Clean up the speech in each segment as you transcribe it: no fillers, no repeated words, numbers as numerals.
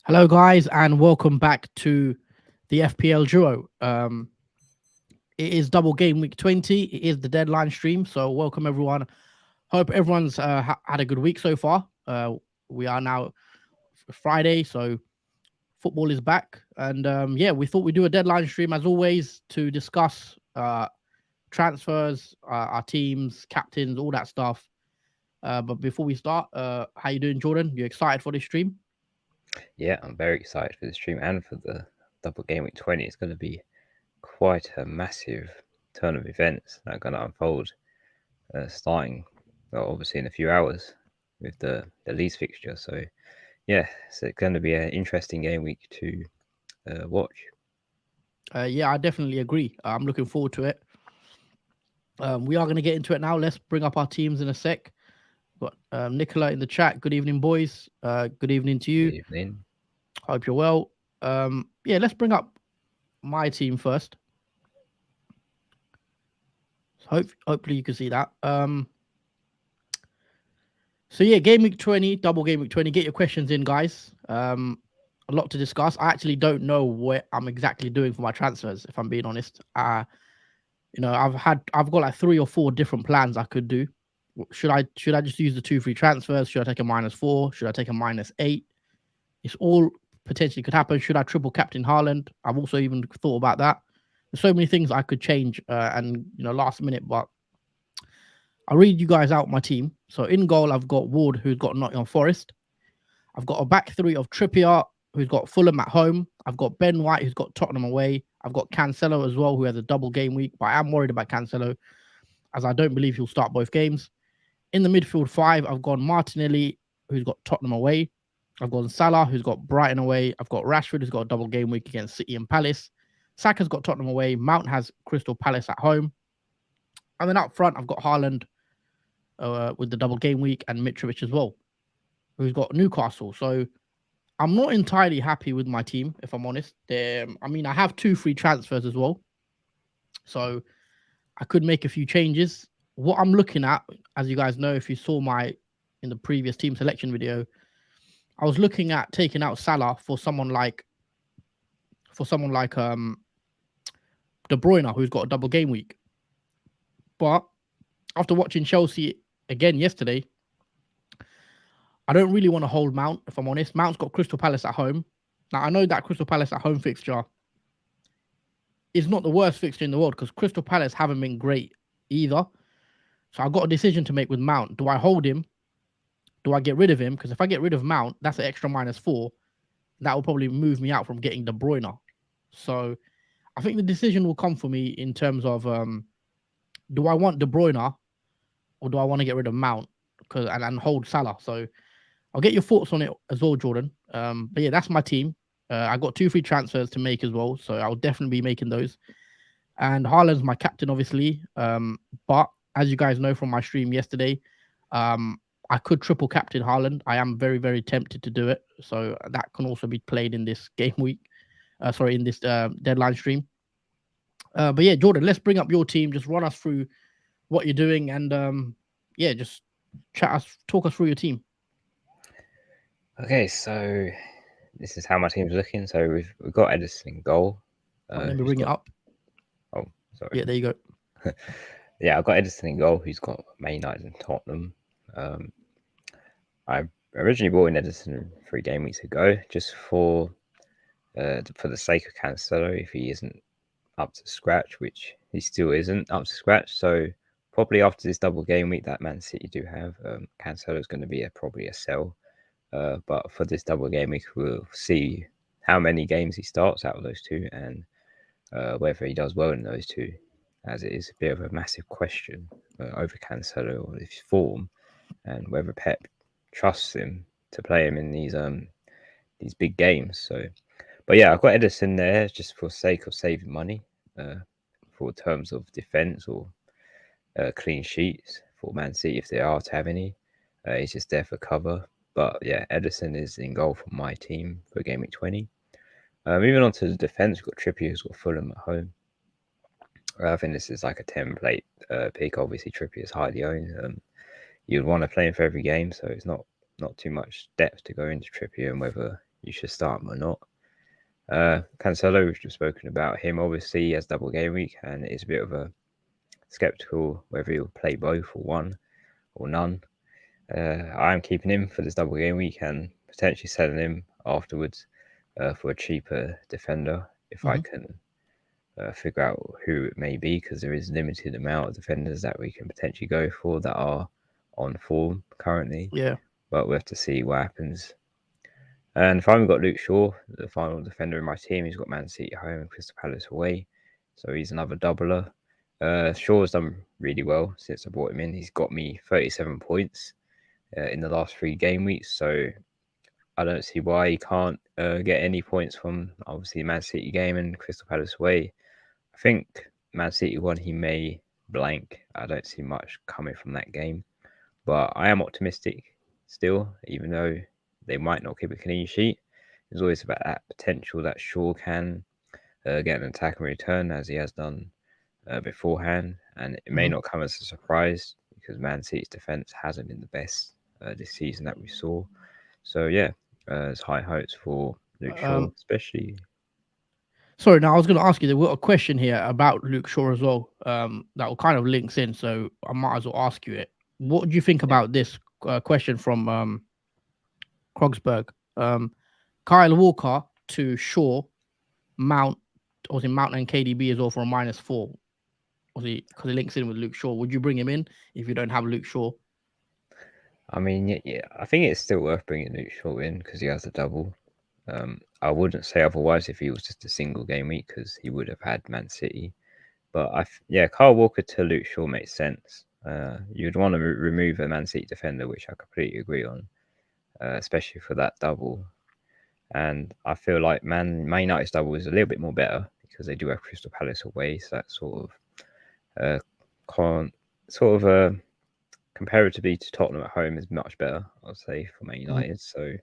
Hello, guys, and welcome back to the FPL Duo. It is Double Game Week 20. It is the deadline stream, so welcome everyone. Hope everyone's had a good week so far. We are now Friday, so football is back, and yeah, we thought we'd do a deadline stream as always to discuss transfers, our teams, captains, all that stuff. But before we start, how you doing, Jordan? You excited for this stream? Yeah, I'm very excited for the stream and for the Double Game Week 20. It's going to be quite a massive turn of events that are going to unfold, starting obviously in a few hours with the Leeds fixture. So, yeah, it's going to be an interesting game week to watch. Yeah, I definitely agree. I'm looking forward to it. We are going to get into it now. Let's bring up our teams in a sec. Got Nicola in the chat. Good evening, boys. Good evening to you. Good evening. Hope you're well. Yeah, let's bring up my team first. Hopefully you can see that. So yeah, game week 20, double game week 20. Get your questions in, guys. A lot to discuss. I actually don't know what I'm exactly doing for my transfers, if I'm being honest. I've got like 3 or 4 different plans I could do. Should I just use the 2 free transfers? Should I take a -4? Should I take a -8? It's all potentially could happen. Should I triple captain Haaland? I've also even thought about that. There's so many things I could change and last minute, but I'll read you guys out my team. So in goal, I've got Ward, who's got Nottingham Forest. I've got a back 3 of Trippier, who's got Fulham at home. I've got Ben White, who's got Tottenham away. I've got Cancelo as well, who has a double game week, but I am worried about Cancelo, as I don't believe he'll start both games. In the midfield 5, I've gone Martinelli, who's got Tottenham away. I've gone Salah, who's got Brighton away. I've got Rashford, who's got a double game week against City and Palace. Saka's got Tottenham away. Mount has Crystal Palace at home. And then up front, I've got Haaland with the double game week and Mitrovic as well, who's got Newcastle. So I'm not entirely happy with my team, if I'm honest. I have 2 free transfers as well. So I could make a few changes. What I'm looking at, as you guys know, if you saw in the previous team selection video, I was looking at taking out Salah for someone like De Bruyne, who's got a double game week. But after watching Chelsea again yesterday, I don't really want to hold Mount, if I'm honest. Mount's got Crystal Palace at home. Now, I know that Crystal Palace at home fixture is not the worst fixture in the world because Crystal Palace haven't been great either. So I've got a decision to make with Mount. Do I hold him? Do I get rid of him? Because if I get rid of Mount, that's an extra -4. That will probably move me out from getting De Bruyne. So I think the decision will come for me in terms of do I want De Bruyne or do I want to get rid of Mount and hold Salah? So I'll get your thoughts on it as well, Jordan. But yeah, that's my team. I got 2 free transfers to make as well, so I'll definitely be making those. And Haaland's my captain, obviously. But as you guys know from my stream yesterday, I could triple captain Haaland. I am very, very tempted to do it. So that can also be played in this game week. In this deadline stream. But yeah, Jordan, let's bring up your team. Just run us through what you're doing and just talk us through your team. Okay, so this is how my team's looking. So we've got Edison in goal. Let me bring it up. Oh, sorry. Yeah, there you go. Yeah, I've got Edison in goal, who's got Man United and Tottenham. I originally bought in Edison 3 game weeks ago, just for the sake of Cancelo, if he isn't up to scratch, which he still isn't up to scratch. So probably after this double game week that Man City do have, Cancelo is going to be probably a sell. But for this double game week, we'll see how many games he starts out of those 2 and whether he does well in those 2, as it is a bit of a massive question over Cancelo or his form and whether Pep trusts him to play him in these big games. So, but yeah, I've got Edison there just for sake of saving money, for terms of defense or clean sheets for Man City if they are to have any. He's just there for cover. But yeah, Edison is in goal for my team for game week 20. Moving on to the defense, we've got Trippier, who's got Fulham at home. I think this is like a template pick. Obviously, Trippier is highly owned. You'd want to play him for every game, so it's not not too much depth to go into Trippier and whether you should start him or not. Cancelo, we've just spoken about him. Obviously, he has double game week, and it is a bit of a skeptical whether he'll play both or one or none. I am keeping him for this double game week and potentially selling him afterwards for a cheaper defender if I can figure out who it may be, because there is limited amount of defenders that we can potentially go for that are on form currently. Yeah. But we'll have to see what happens. And finally, we've got Luke Shaw, the final defender in my team. He's got Man City at home and Crystal Palace away. So he's another doubler. Shaw's done really well since I brought him in. He's got me 37 points in the last 3 game weeks. So I don't see why he can't get any points from, obviously, Man City game and Crystal Palace away. I think Man City one, he may blank. I don't see much coming from that game. But I am optimistic still, even though they might not keep a clean sheet. It's always about that potential that Shaw can get an attack and return, as he has done beforehand. And it may not come as a surprise because Man City's defence hasn't been the best this season that we saw. So, yeah, there's high hopes for Luke Shaw, especially. Sorry, now I was going to ask you, there was a question here about Luke Shaw as well that will kind of links in, so I might as well ask you it. What do you think about this question from Krogsberg? Kyle Walker to Shaw, Mount, obviously Mount and KDB as well for a -4. Obviously, because it links in with Luke Shaw. Would you bring him in if you don't have Luke Shaw? I mean, yeah, I think it's still worth bringing Luke Shaw in because he has a double. I wouldn't say otherwise if he was just a single game week because he would have had Man City. But Kyle Walker to Luke Shaw makes sense. You'd want to remove a Man City defender, which I completely agree on, especially for that double. And I feel like Man United's double is a little bit more better because they do have Crystal Palace away, so that comparatively to Tottenham at home is much better, I'd say, for Man United. So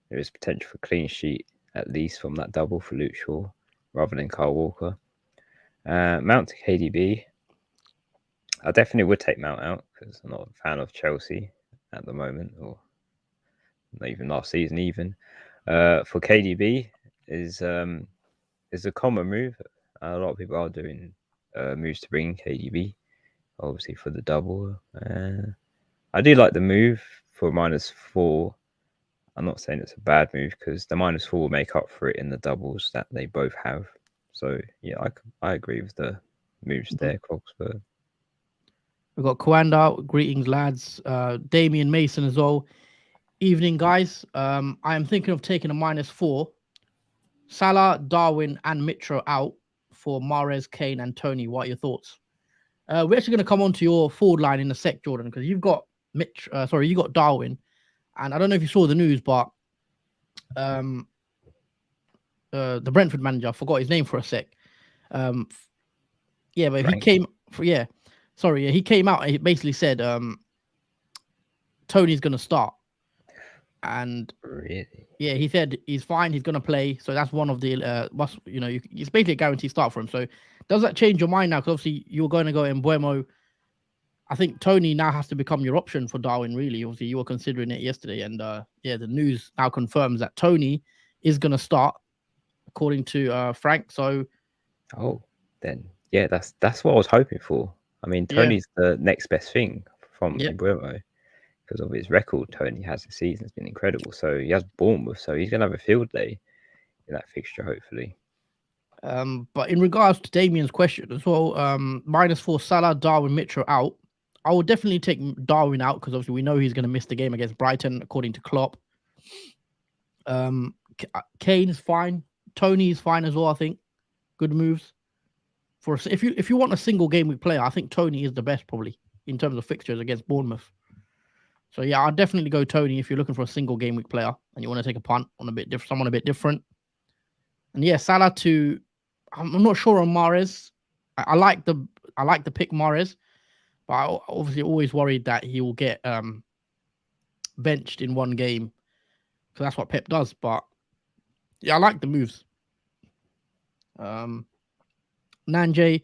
there is potential for clean sheet at least from that double for Luke Shaw rather than Kyle Walker. Mount to KDB. I definitely would take Mount out because I'm not a fan of Chelsea at the moment, or not even last season even. For KDB is a common move. A lot of people are doing moves to bring KDB, obviously for the double. I do like the move for -4. I'm not saying it's a bad move because the -4 will make up for it in the doubles that they both have. So yeah, I agree with the moves there, Krogsberg. We've got Kwanda, greetings lads. Damian Mason as well. Evening guys. I am thinking of taking a -4. Salah, Darwin, and Mitro out for Mahrez, Kane, and Tony. What are your thoughts? We're actually going to come on to your forward line in a sec, Jordan, because you've got you got Darwin, and I don't know if you saw the news, but the Brentford manager, I forgot his name for a sec. Yeah, but Frank. he came out and he basically said Tony's going to start. And really, yeah, he said he's fine, he's going to play. So that's one of the it's basically a guaranteed start for him. So does that change your mind now? Because obviously you're going to go in Buemo. I think Tony now has to become your option for Darwin, really. Obviously, you were considering it yesterday. And the news now confirms that Tony is going to start, according to Frank. So, then yeah, that's what I was hoping for. I mean, Tony's the next best thing from Buemo because of his record. Tony has this season has been incredible. So he has Bournemouth, so he's going to have a field day in that fixture, hopefully. But in regards to Damien's question as well, -4 Salah, Darwin, Mitro out. I would definitely take Darwin out because obviously we know he's going to miss the game against Brighton, according to Klopp. Kane is fine. Tony is fine as well. I think good moves. If you want a single game week player, I think Tony is the best probably in terms of fixtures against Bournemouth. So yeah, I'd definitely go Tony if you're looking for a single game week player and you want to take a punt on someone a bit different. And yeah, Salah to. I'm not sure on Mahrez. I like the pick Mahrez, but I obviously always worried that he will get benched in one game because that's what Pep does. But yeah, I like the moves. Nanjay,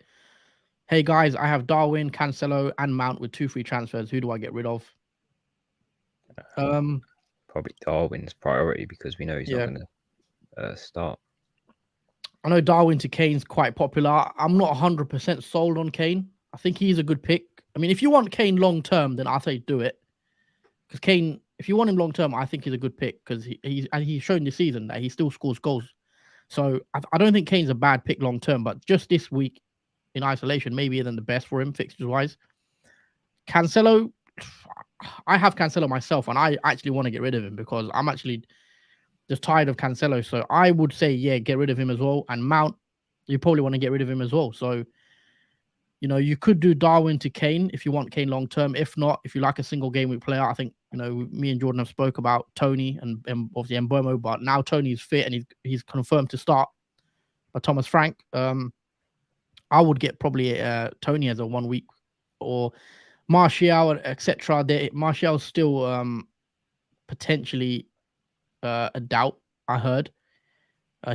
hey guys, I have Darwin, Cancelo, and Mount with 2 free transfers. Who do I get rid of? probably Darwin's priority because we know he's not Yeah. going to start. I know Darwin to Kane's quite popular. I'm not 100% sold on Kane. I think he's a good pick. I mean, if you want Kane long term, then I say do it. Because Kane, if you want him long term, I think he's a good pick because he's shown this season that he still scores goals. So I don't think Kane's a bad pick long term, but just this week in isolation, maybe isn't the best for him fixtures wise. Cancelo, I have Cancelo myself, and I actually want to get rid of him because I'm actually just tired of Cancelo. So I would say, yeah, get rid of him as well. And Mount, you probably want to get rid of him as well. So, you know, you could do Darwin to Kane if you want Kane long term. If not, if you like a single game week player, I think, you know, me and Jordan have spoke about Tony and obviously Mbomo, but now Tony's fit and he's confirmed to start by Thomas Frank. I would get probably Tony as a 1 week or Martial, etc. Martial's still potentially a doubt. I heard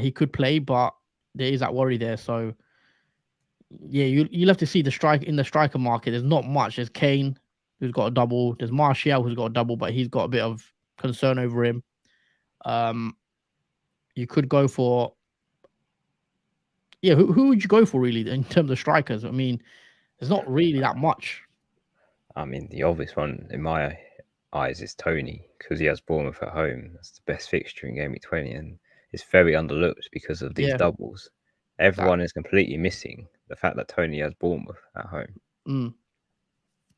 he could play, but there is that worry there. So yeah, you'll have to see the striker market. There's not much. There's Kane, who's got a double. There's Martial, who's got a double, but he's got a bit of concern over him. You could go for who would you go for really in terms of strikers? I mean, there's not really that much. I mean, the obvious one in my eyes is Tony because he has Bournemouth at home. That's the best fixture in Game Week 20, and it's very underlooked because of these doubles. Everyone is completely missing the fact that Tony has Bournemouth at home.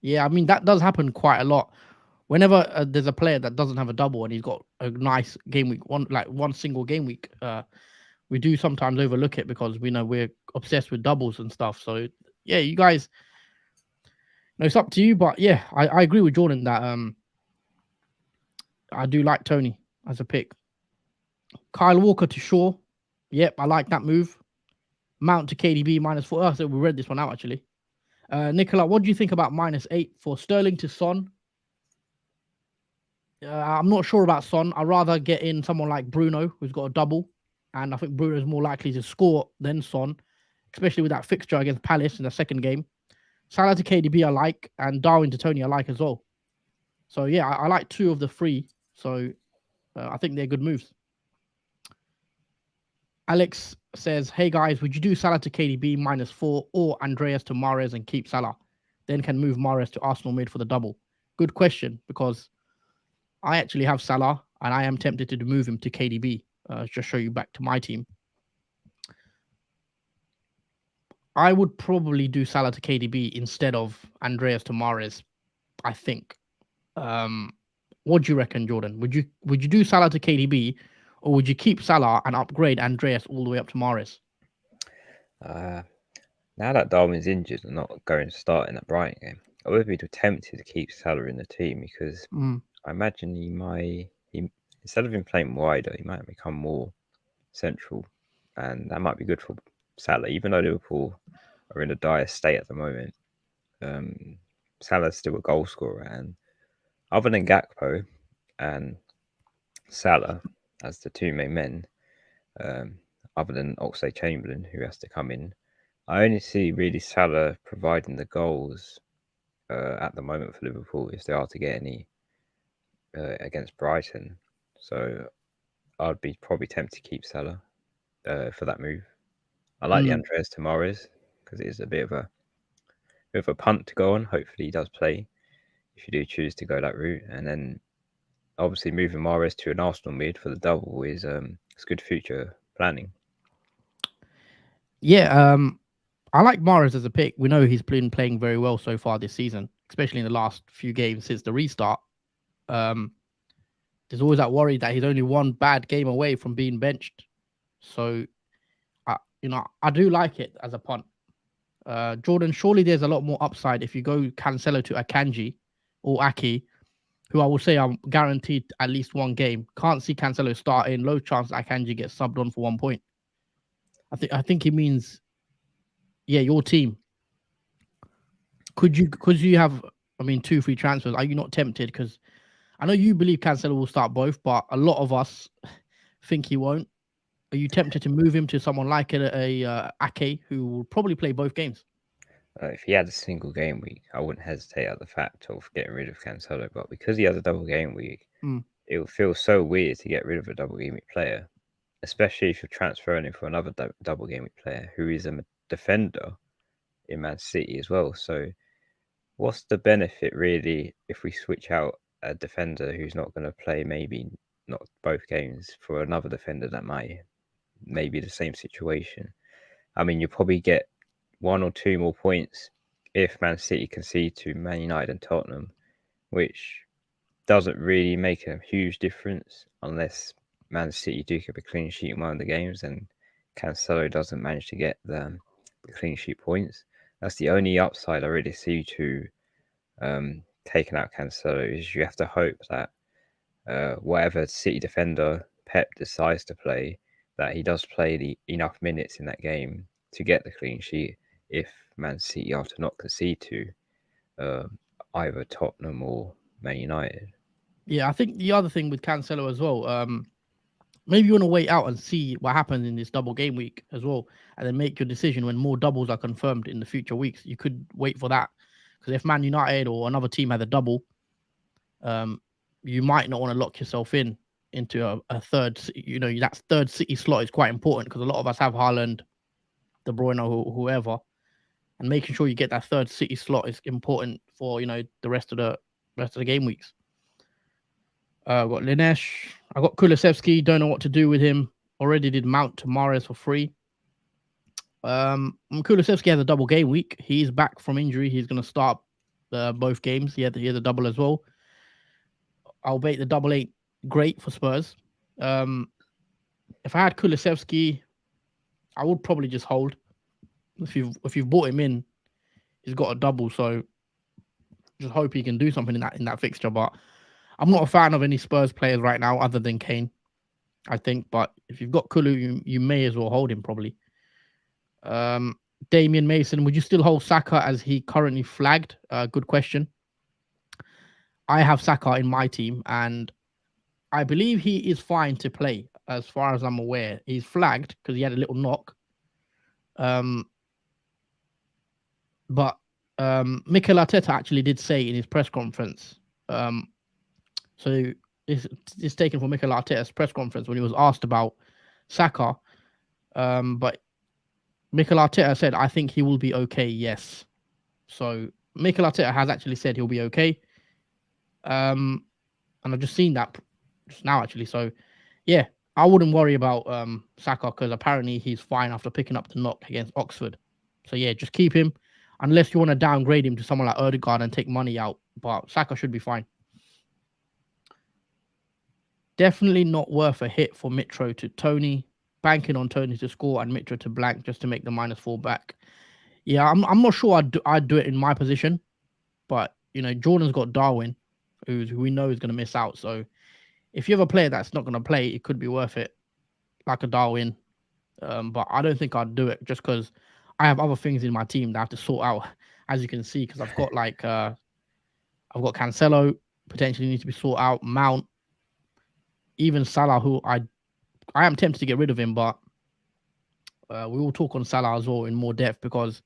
Yeah, I mean that does happen quite a lot. Whenever there's a player that doesn't have a double and he's got a nice game week, one single game week, we do sometimes overlook it because we know we're obsessed with doubles and stuff. So yeah, you guys, it's up to you. But yeah, I agree with Jordan that I do like Tony as a pick. Kyle Walker to Shaw. Yep, I like that move. Mount to KDB -4. Oh, so we read this one out actually. Nicola, what do you think about -8 for Sterling to Son? I'm not sure about Son. I'd rather get in someone like Bruno, who's got a double. And I think Bruno's more likely to score than Son, especially with that fixture against Palace in the second game. Salah to KDB I like, and Darwin to Tony I like as well. So yeah, I like 2 of the 3. So I think they're good moves. Alex says, hey guys, would you do Salah to KDB -4 or Andreas to Mahrez and keep Salah? Then can move Mahrez to Arsenal mid for the double. Good question, because I actually have Salah and I am tempted to move him to KDB. Just show you back to my team. I would probably do Salah to KDB instead of Andreas to Mahrez, I think. What do you reckon, Jordan? Would you do Salah to KDB, or would you keep Salah and upgrade Andreas all the way up to Mahrez? Now that Darwin's injured and not going to start in that Brighton game, I would be tempted to keep Salah in the team because I imagine he instead of him playing wider, he might become more central, and that might be good for Salah. Even though Liverpool are in a dire state at the moment, Salah's still a goal scorer, and other than Gakpo and Salah as the 2 main men, other than Oxlade-Chamberlain, who has to come in, I only see really Salah providing the goals at the moment for Liverpool if they are to get any against Brighton. So I'd be probably tempted to keep Salah for that move. I like the Andreas to Mahrez because it is a bit of a punt to go on. Hopefully he does play if you do choose to go that route. And then obviously moving Mahrez to an Arsenal mid for the double is good future planning. Yeah, I like Mahrez as a pick. We know he's been playing very well so far this season, especially in the last few games since the restart. There's always that worry that he's only one bad game away from being benched. So, I do like it as a punt. Jordan, surely there's a lot more upside if you go Cancelo to Akanji or Aki, who I will say I'm guaranteed at least one game. Can't see Cancelo starting. Low chance Akanji gets subbed on for 1 point. I think it means, your team. Could you have, 2 free transfers? Are you not tempted? Because I know you believe Cancelo will start both, but a lot of us think he won't. Are you tempted to move him to someone like a Ake, who will probably play both games? If he had a single game week, I wouldn't hesitate at the fact of getting rid of Cancelo. But because he has a double game week, it will feel so weird to get rid of a double game week player, especially if you're transferring him for another double game week player who is a defender in Man City as well. So what's the benefit really if we switch out a defender who's not going to play maybe not both games for another defender that might maybe the same situation? I mean, you'll probably get 1 or 2 more points if Man City concede to Man United and Tottenham, which doesn't really make a huge difference unless Man City do keep a clean sheet in one of the games and Cancelo doesn't manage to get the clean sheet points. That's the only upside I really see to taking out Cancelo, is you have to hope that whatever City defender Pep decides to play, that he does play enough minutes in that game to get the clean sheet if Man City are to not concede to either Tottenham or Man United. Yeah, I think the other thing with Cancelo as well, maybe you want to wait out and see what happens in this double game week as well, and then make your decision when more doubles are confirmed in the future weeks. You could wait for that, because if Man United or another team had a double, you might not want to lock yourself into a third. You know, that third City slot is quite important because a lot of us have Haaland, De Bruyne, or whoever, and making sure you get that third City slot is important for the rest of the game weeks. I've got Linesh. I got Kulusevski. Don't know what to do with him. Already did Mount to Mahrez for free. Kulusevski has a double game week. He's back from injury. He's going to start both games. He had a double as well. I'll bet the double ain't great for Spurs. If I had Kulusevski, I would probably just hold. If you've bought him in, he's got a double, so just hope he can do something in that fixture. But I'm not a fan of any Spurs players right now other than Kane, I think. But if you've got Kulu, you may as well hold him probably. Damian Mason, would you still hold Saka as he currently flagged? Good question. I have Saka in my team, and I believe he is fine to play as far as I'm aware. He's flagged because he had a little knock. But Mikel Arteta actually did say in his press conference, so it's taken from Mikel Arteta's press conference when he was asked about Saka. But Mikel Arteta said, I think he will be okay, yes. So Mikel Arteta has actually said he'll be okay. And I've just seen that just now, actually. So, yeah, I wouldn't worry about Saka because apparently he's fine after picking up the knock against Oxford. So, yeah, just keep him unless you want to downgrade him to someone like Odegaard and take money out. But Saka should be fine. Definitely not worth a hit for Mitro to Tony. Banking on Tony to score and Mitro to blank just to make the -4 back. Yeah, I'm not sure I'd do it in my position. But, Jordan's got Darwin, who we know is going to miss out. So if you have a player that's not going to play, it could be worth it, like a Darwin. But I don't think I'd do it just because I have other things in my team that I have to sort out, as you can see, because I've got I've got Cancelo potentially needs to be sorted out, Mount, even Salah, who I am tempted to get rid of him, but we will talk on Salah as well in more depth, because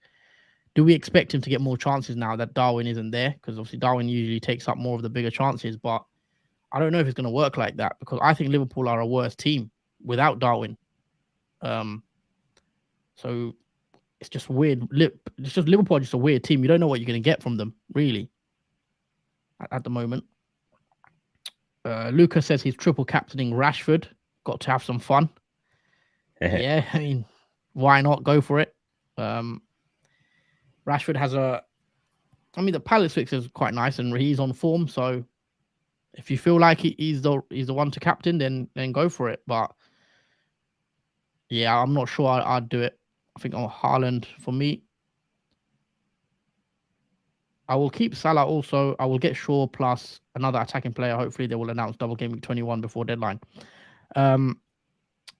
do we expect him to get more chances now that Darwin isn't there? Because obviously Darwin usually takes up more of the bigger chances, but I don't know if it's going to work like that, because I think Liverpool are a worse team without Darwin. So it's just weird. It's just Liverpool are just a weird team. You don't know what you're going to get from them, really, at the moment. Lucas says he's triple captaining Rashford. Got to have some fun. Yeah, I mean, why not? Go for it. Rashford has the Palace fix is quite nice and he's on form. So if you feel like he's the one to captain, then go for it. But yeah, I'm not sure I'd do it. I think on Haaland for me. I will keep Salah also. I will get Shaw plus another attacking player. Hopefully they will announce double game week 21 before deadline. Yeah,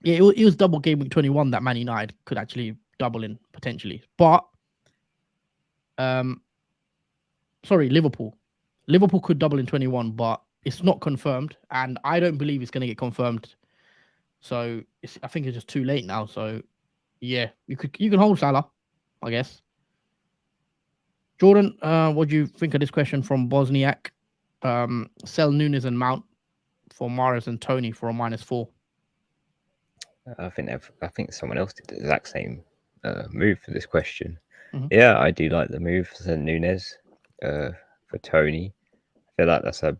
it was double game week 21 that Man United could actually double in potentially. But sorry, Liverpool. Liverpool could double in 21, but it's not confirmed, and I don't believe it's going to get confirmed. So I think it's just too late now. So yeah, you can hold Salah, I guess. Jordan, what do you think of this question from Bosniak? Sell Nunes and Mount for Mahrez and Tony for a -4. I think someone else did the exact same move for this question. Mhm. Yeah, I do like the move for Nunes for Tony. I feel like that's a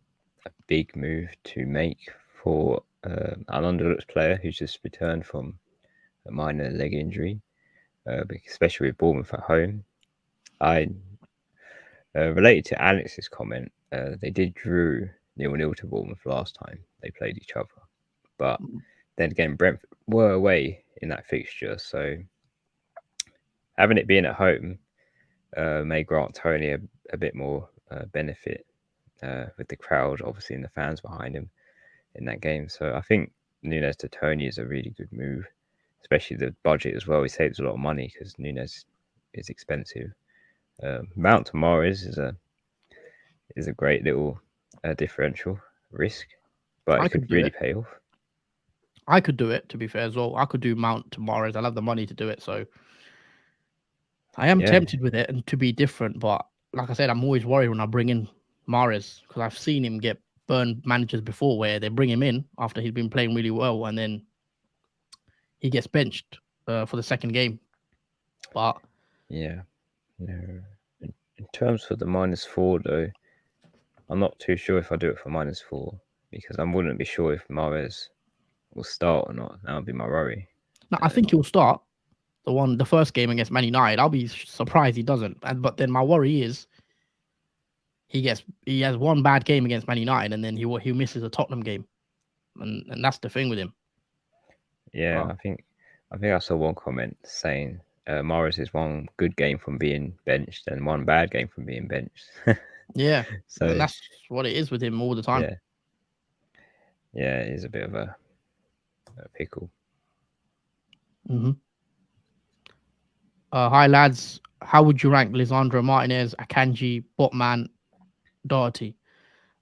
big move to make for an underlooked player who's just returned from a minor leg injury, especially with Bournemouth at home. I related to Alex's comment, they did drew 0-0 to Bournemouth last time they played each other, but then again Brentford were away in that fixture, so having it being at home may grant Tony a bit more benefit with the crowd, obviously, and the fans behind him in that game. So I think Nunes to Tony is a really good move, especially the budget as well. He saves a lot of money because Nunes is expensive. Mount to Mahrez is a great little differential risk, but I it could could do really it. pay off. I could do it, to be fair as well. I could do Mount to Mahrez. I have the money to do it, so I am Yeah, tempted with it and to be different. But like I said, I'm always worried when I bring in Mahrez because I've seen him get burned managers before where they bring him in after he's been playing really well and then he gets benched for the second game. But yeah. In terms for the -4 though, I'm not too sure if I do it for -4 because I wouldn't be sure if Mahrez will start or not. That would be my worry. no, I think he'll start the first game against Man United. I'll be surprised he doesn't. But then my worry is he has one bad game against Man United and then he misses a Tottenham game, and that's the thing with him. Yeah, I think I saw one comment saying Mahrez is one good game from being benched and one bad game from being benched. Yeah, So and that's what it is with him all the time. Yeah, it is a bit of a pickle. Mm-hmm. Hi lads, how would you rank Lisandro Martinez, Akanji, Botman, Doherty?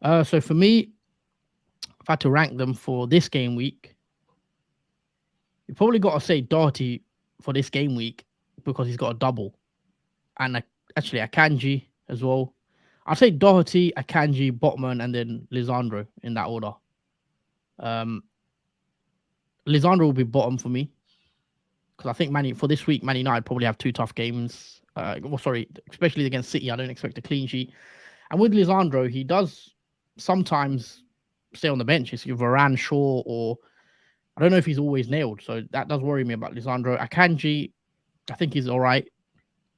So for me, if I had to rank them for this game week, you probably got to say Doherty for this game week because he's got a double, and actually Akanji as well. I'd say Doherty, Akanji, Botman, and then Lisandro in that order. Lisandro will be bottom for me because I think for this week, Man United probably have two tough games. Especially against City, I don't expect a clean sheet. And with Lisandro, he does sometimes stay on the bench. It's Varane, Shaw, or I don't know if he's always nailed. So that does worry me about Lisandro. Akanji, I think he's all right,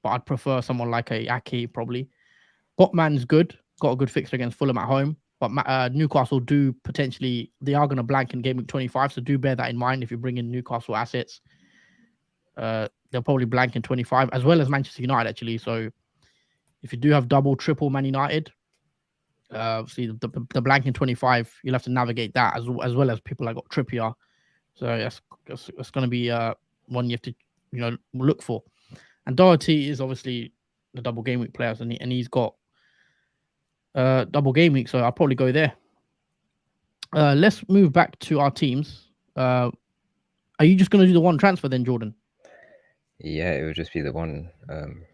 but I'd prefer someone like a Ake probably. Botman's good, got a good fixture against Fulham at home, but Newcastle they are going to blank in game week 25, so do bear that in mind if you bring in Newcastle assets. They'll probably blank in 25, as well as Manchester United actually. So if you do have double, triple Man United, see the blank in 25, you'll have to navigate that as well as people like got Trippier. So that's going to be one you have to look for. And Doherty is obviously the double game week players, and he's got double game week, so I'll probably go there. Let's move back to our teams. Are you just going to do the one transfer then, Jordan? Yeah, it would just be the one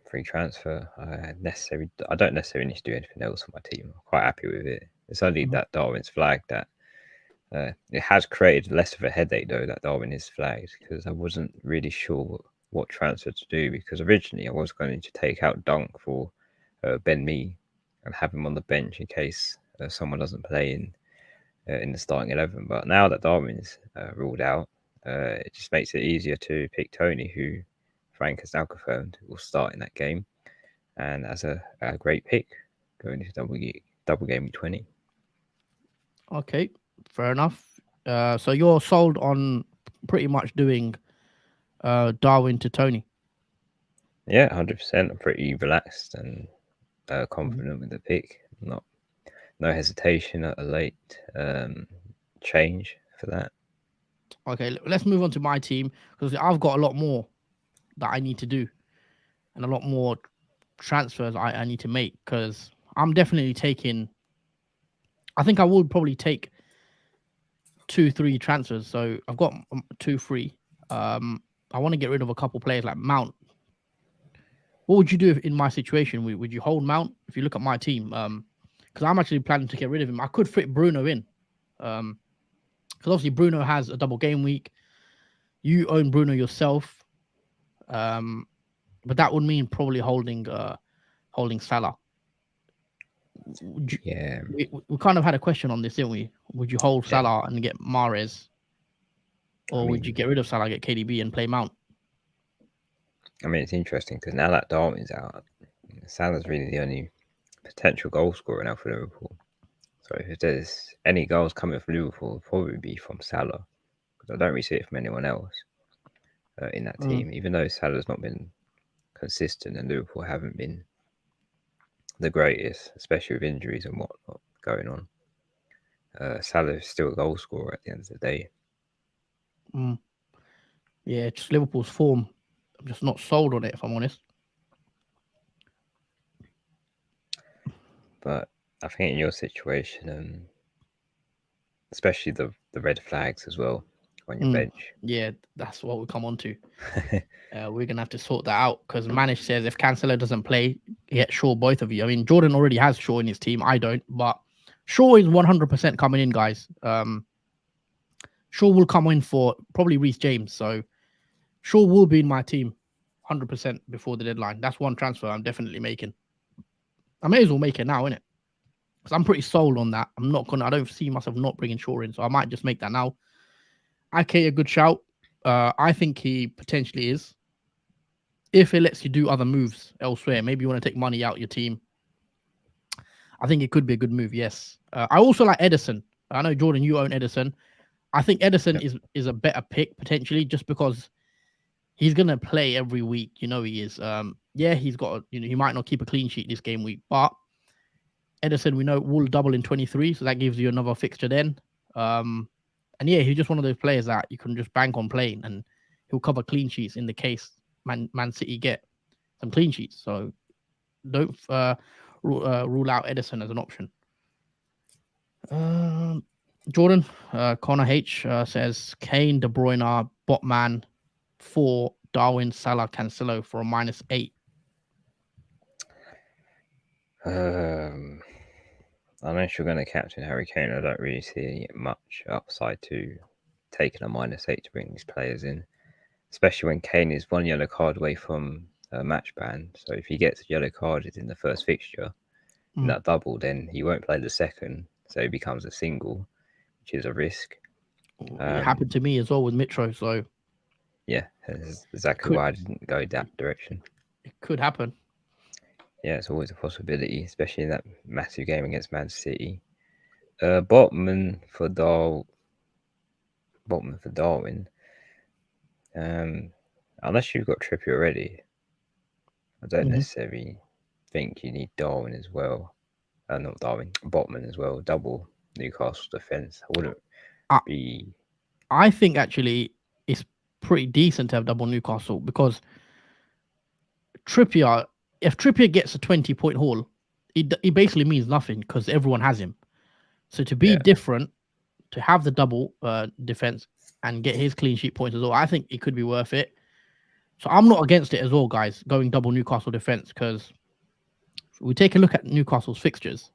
free transfer. I don't necessarily need to do anything else for my team. I'm quite happy with it. It's only that Darwin's flag that it has created less of a headache though that Darwin is flagged because I wasn't really sure what transfer to do because originally I was going to take out Dunk for Ben Mee and have him on the bench in case someone doesn't play in the starting 11. But now that Darwin is ruled out, it just makes it easier to pick Tony, who Frank has now confirmed will start in that game, and as a great pick going into double game week 20. Okay, fair enough. So you're sold on pretty much doing Darwin to Tony. Yeah, 100%. I'm pretty relaxed and confident with the pick. No hesitation at a late change for that. Okay, let's move on to my team because I've got a lot more that I need to do and a lot more transfers I need to make because I'm definitely taking. I think I would probably take 2-3 transfers. So I've got 2-3. I want to get rid of a couple players like Mount. What would you do in my situation? Would you hold Mount if you look at my team? Because I'm actually planning to get rid of him. I could fit Bruno in. Because obviously Bruno has a double game week. You own Bruno yourself, but that would mean probably holding Salah. Yeah, We kind of had a question on this, didn't we? Would you hold yeah. Salah and get Mahrez, I or would you mean, get rid of Salah, get KDB, and play Mount? it's interesting because now that Darwin's out, Salah's really the only potential goal scorer now for Liverpool. So if there's any goals coming from Liverpool, it'll probably be from Salah because I don't really see it from anyone else in that Mm. team. Even though Salah's not been consistent and Liverpool haven't been the greatest, especially with injuries and whatnot going on. Salah is still a goal scorer at the end of the day. Mm. Yeah, just Liverpool's form. I'm just not sold on it, if I'm honest. But I think in your situation, especially the red flags as well on your bench. Yeah, that's what we come on to. We're gonna have to sort that out because Manish says if Cancelo doesn't play, get Shaw both of you. I mean, Jordan already has Shaw in his team. I don't, but Shaw is 100% coming in, guys. Shaw will come in for probably Reece James, so Shaw will be in my team 100% before the deadline. That's one transfer I'm definitely making. I may as well make it now, innit? Because I'm pretty sold on that. I don't see myself not bringing Shaw in, so I might just make that now. Ake, a good shout. I think he potentially is. If it lets you do other moves elsewhere, maybe you want to take money out your team. I think it could be a good move. Yes. I also like Edison. I know Jordan, you own Edison. I think Edison Yep. is a better pick potentially, just because he's gonna play every week. You know he is. Yeah, he's got. He might not keep a clean sheet this game week, but Edison we know will double in 23, so that gives you another fixture then. And yeah, he's just one of those players that you can just bank on playing, and he'll cover clean sheets in the case Man City get some clean sheets. So don't rule out Edison as an option. Jordan, Connor H says Kane, De Bruyne, Botman, 4, Darwin, Salah, Cancelo for a -8. Unless you're going to captain Harry Kane, I don't really see much upside to taking a -8 to bring these players in, especially when Kane is one yellow card away from a match ban. So if he gets a yellow carded in the first fixture in that double, then he won't play the second, so he becomes a single, which is a risk. It happened to me as well with Mitro, so yeah, that's exactly could why I didn't go that direction. it could happen. Yeah, it's always a possibility, especially in that massive game against Man City. Botman for Darwin. Unless you've got Trippier already, I don't necessarily think you need Darwin as well. Not Darwin, Botman as well. Double Newcastle defense. I wouldn't be. I think actually it's pretty decent to have double Newcastle because Trippier, if Trippier gets a 20-point haul, it basically means nothing because everyone has him. So to be different, to have the double defense and get his clean sheet points as well, I think it could be worth it. So I'm not against it as well, guys, going double Newcastle defense, because we take a look at Newcastle's fixtures.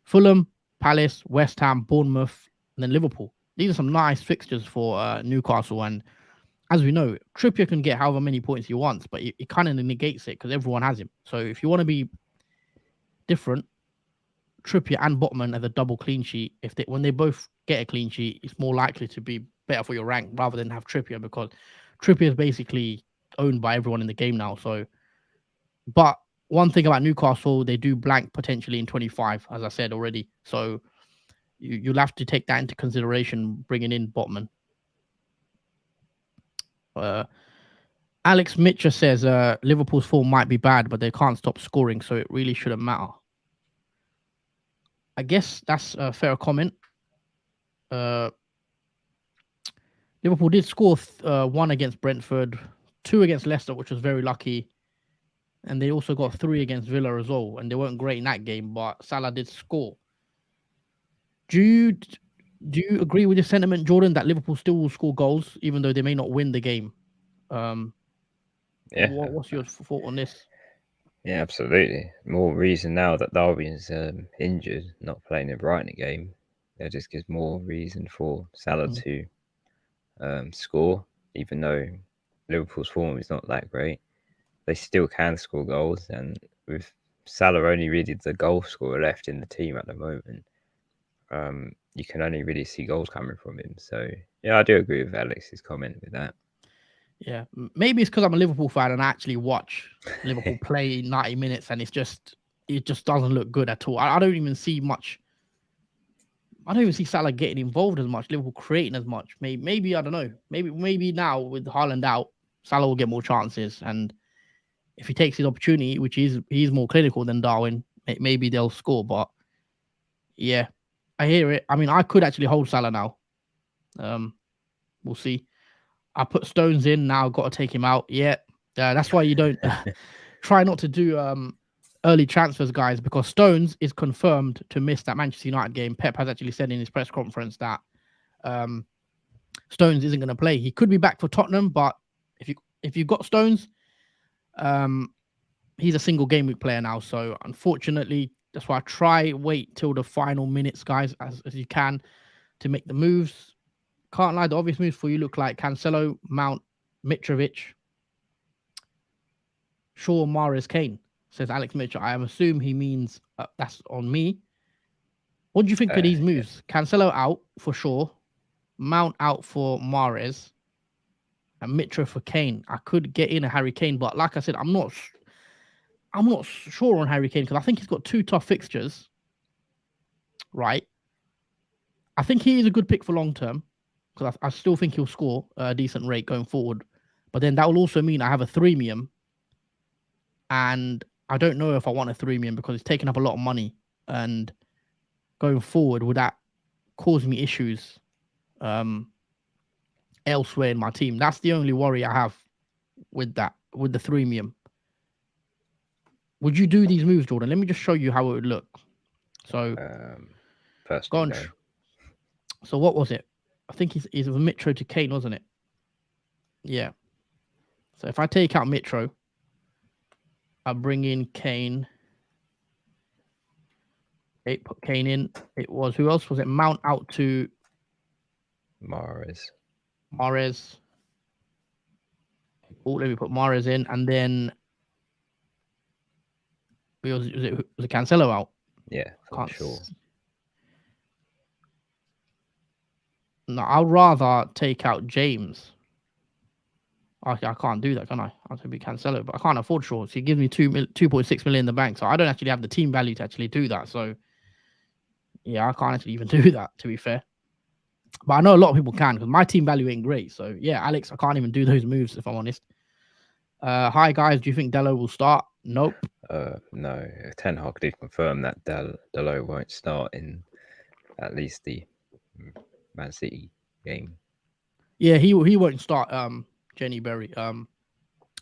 Fulham, Palace, West Ham, Bournemouth, and then Liverpool. These are some nice fixtures for Newcastle. And as we know, Trippier can get however many points he wants, but it kind of negates it because everyone has him. So if you want to be different, Trippier and Botman as a double clean sheet, when they both get a clean sheet, it's more likely to be better for your rank rather than have Trippier, because Trippier is basically owned by everyone in the game now. So, but one thing about Newcastle, they do blank potentially in 25, as I said already. So you'll have to take that into consideration, bringing in Botman. Alex Mitchell says Liverpool's form might be bad, but they can't stop scoring, so it really shouldn't matter. I guess that's a fair comment. Liverpool did score 1 against Brentford, 2 against Leicester, which was very lucky. And they also got 3 against Villa as well. And they weren't great in that game, but Salah did score. Do you agree with this sentiment, Jordan, that Liverpool still will score goals, even though they may not win the game? What's your thought on this? Yeah, absolutely. More reason now that Darwin's injured, not playing in Brighton game. that just gives more reason for Salah Mm. to score, even though Liverpool's form is not that great. They still can score goals, and with Salah only really the goal scorer left in the team at the moment, you can only really see goals coming from him. So yeah, I do agree with Alex's comment with that. Yeah, maybe it's because I'm a Liverpool fan and I actually watch Liverpool play 90 minutes, and it just doesn't look good at all. I don't even see much. I don't even see Salah getting involved as much, Liverpool creating as much. Maybe I don't know. Maybe now with Haaland out, Salah will get more chances, and if he takes his opportunity, which he's more clinical than Darwin, maybe they'll score. But yeah, I hear it. I mean, I could actually hold Salah now. We'll see. I put Stones in now. Got to take him out. Yeah, that's why you don't try not to do early transfers, guys, because Stones is confirmed to miss that Manchester United game. Pep has actually said in his press conference that Stones isn't going to play. He could be back for Tottenham, but if you've got Stones, he's a single game week player now. So unfortunately, that's why I wait till the final minutes, guys, as you can to make the moves. Can't lie, the obvious moves for you look like Cancelo, Mount, Mitrovic, Shaw, Mahrez, Kane, says Alex Mitchell. I assume he means that's on me. What do you think of these moves? Yeah. Cancelo out for Shaw, Mount out for Mahrez, and Mitro for Kane. I could get in a Harry Kane, but like I said, I'm not sure on Harry Kane because I think he's got 2 tough fixtures. Right. I think he is a good pick for long term because I still think he'll score a decent rate going forward. But then that will also mean I have a threemium, and I don't know if I want a threemium because it's taking up a lot of money. And going forward, would that cause me issues elsewhere in my team? That's the only worry I have with that, with the threemium. Would you do these moves, Jordan? Let me just show you how it would look. So, first go on. So what was it? I think it's a Mitro to Kane, wasn't it? Yeah. So if I take out Mitro, I bring in Kane. Put Kane in. It was, who else was it? Mount out to Mahrez. Oh, let me put Mahrez in, and then was it Cancelo out? Yeah, can't sure. No, I'd rather take out James. Okay, I can't do that, can I? I have to be Cancelo, but I can't afford Shaw. So he gives me 2.6 million in the bank, so I don't actually have the team value to actually do that. So yeah, I can't actually even do that, to be fair. But I know a lot of people can because my team value ain't great. So yeah, Alex, I can't even do those moves if I'm honest. Hi guys, do you think Dalot will start? Nope. No, Ten Hag did confirm that Dalot won't start in at least the Man City game. Yeah, he won't start. Jenny Berry. I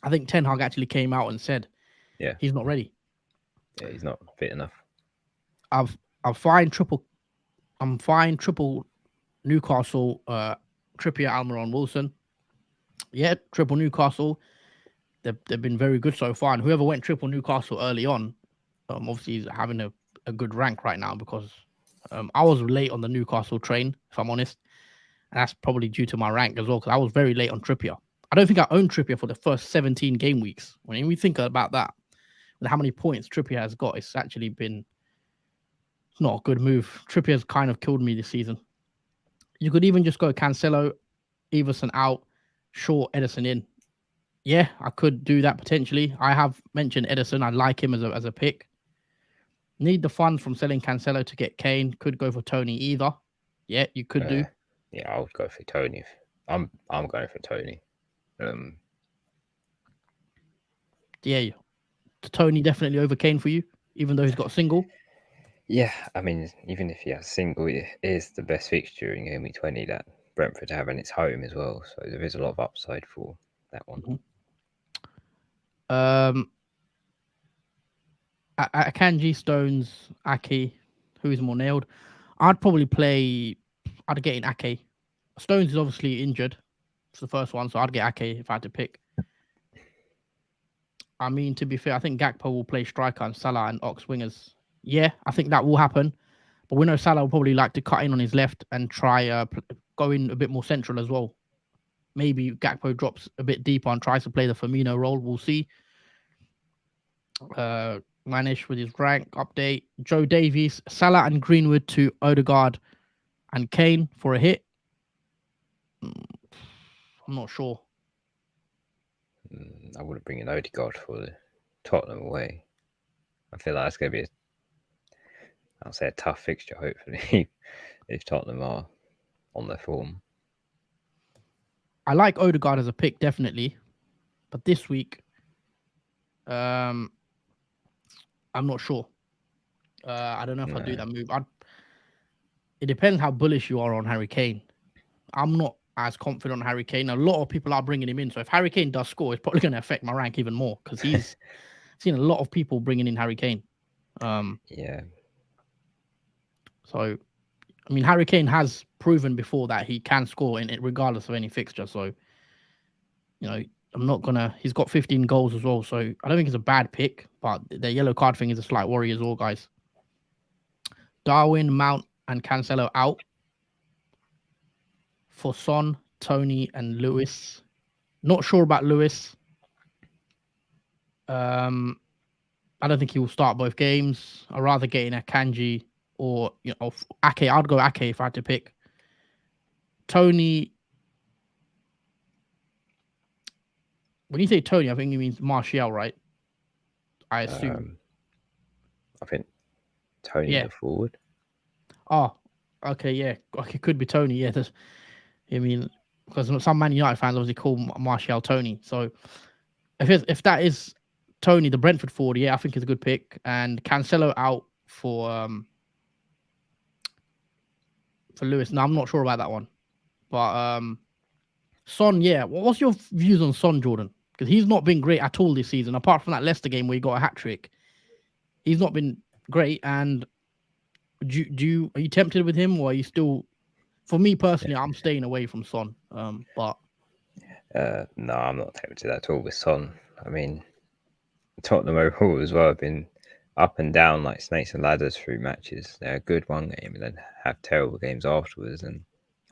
think Ten Hag actually came out and said, yeah, he's not ready. Yeah, he's not fit enough. I'm fine triple Newcastle, Trippier, Almiron, Wilson. Yeah, triple Newcastle. They've been very good so far, and whoever went triple Newcastle early on, obviously is having a good rank right now because I was late on the Newcastle train, if I'm honest, and that's probably due to my rank as well because I was very late on Trippier. I don't think I owned Trippier for the first 17 game weeks. When we think about that, and how many points Trippier has got, it's actually been not a good move. Trippier's kind of killed me this season. You could even just go Cancelo, Everson out, Shaw, Edison in. Yeah, I could do that potentially. I have mentioned Edison. I like him as a pick. Need the funds from selling Cancelo to get Kane. Could go for Tony either. Yeah, you could do. Yeah, I would go for Tony. I'm going for Tony. Yeah, Tony definitely over Kane for you, even though he's got a single. Yeah, I mean, even if he has a single, it is the best fixture in Game Week 20 that Brentford have, and it's home as well. So there is a lot of upside for that one. Mm-hmm. Akanji, Stones, Ake, who is more nailed? I'd get in Ake. Stones is obviously injured. It's the first one, so I'd get Ake if I had to pick. I mean, to be fair, I think Gakpo will play striker and Salah and Ox wingers. Yeah, I think that will happen. But we know Salah will probably like to cut in on his left and try go in a bit more central as well. Maybe Gakpo drops a bit deeper and tries to play the Firmino role. We'll see. Manish with his rank update. Joe Davies, Salah and Greenwood to Odegaard and Kane for a hit. I'm not sure. I wouldn't bring in Odegaard for the Tottenham away. I feel like it's going to be I'll say a tough fixture, hopefully, if Tottenham are on their form. I like Odegaard as a pick, definitely. But this week, I'm not sure. I don't know if I'll do that move. It depends how bullish you are on Harry Kane. I'm not as confident on Harry Kane. A lot of people are bringing him in. So if Harry Kane does score, it's probably going to affect my rank even more because he's seen a lot of people bringing in Harry Kane. Yeah. So, I mean, Harry Kane has proven before that he can score in it regardless of any fixture. So, you know, I'm not going to... He's got 15 goals as well. So I don't think it's a bad pick. But the yellow card thing is a slight worry as well, guys. Darwin, Mount, and Cancelo out for Son, Tony, and Lewis. Not sure about Lewis. I don't think he will start both games. I'd rather get in Akanji or Ake. I'd go Ake if I had to pick. Tony. When you say Tony, I think you mean Martial, right? I assume. I think Tony the forward. Oh, okay, yeah. Okay, could be Tony, yeah. I mean, because some Man United fans obviously call Martial Tony. So if that is Tony, the Brentford forward, yeah, I think it's a good pick. And Cancelo out for Lewis. No, I'm not sure about that one. But Son, yeah. What's your views on Son, Jordan? Because he's not been great at all this season. Apart from that Leicester game where he got a hat trick, he's not been great. And are you tempted with him, or are you still? For me personally, I'm staying away from Son. But no, I'm not tempted at all with Son. I mean, Tottenham overall as well have been up and down like snakes and ladders through matches. They're a good one game and then have terrible games afterwards. And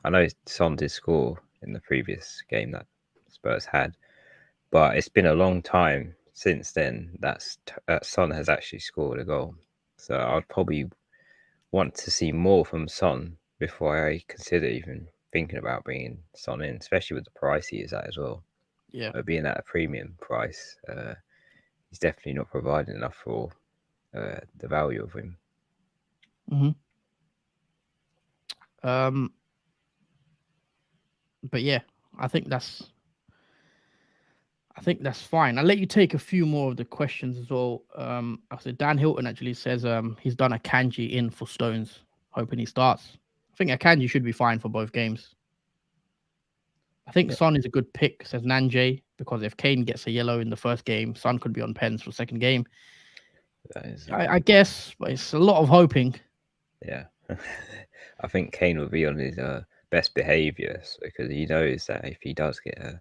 I know Son did score in the previous game that Spurs had, but it's been a long time since then that Son has actually scored a goal. So I'd probably want to see more from Son before I consider even thinking about bringing Son in, especially with the price he is at as well. Yeah, being at a premium price, he's definitely not providing enough for the value of him. But yeah, I think that's fine. I'll let you take a few more of the questions as well. I said Dan Hilton actually says he's done Akanji in for Stones, hoping he starts. I think Akanji should be fine for both games. I think Son is a good pick, says Nanjay, because if Kane gets a yellow in the first game, Son could be on pens for the second game. I guess, but it's a lot of hoping. Yeah. I think Kane will be on his best behaviour because he knows that if he does get a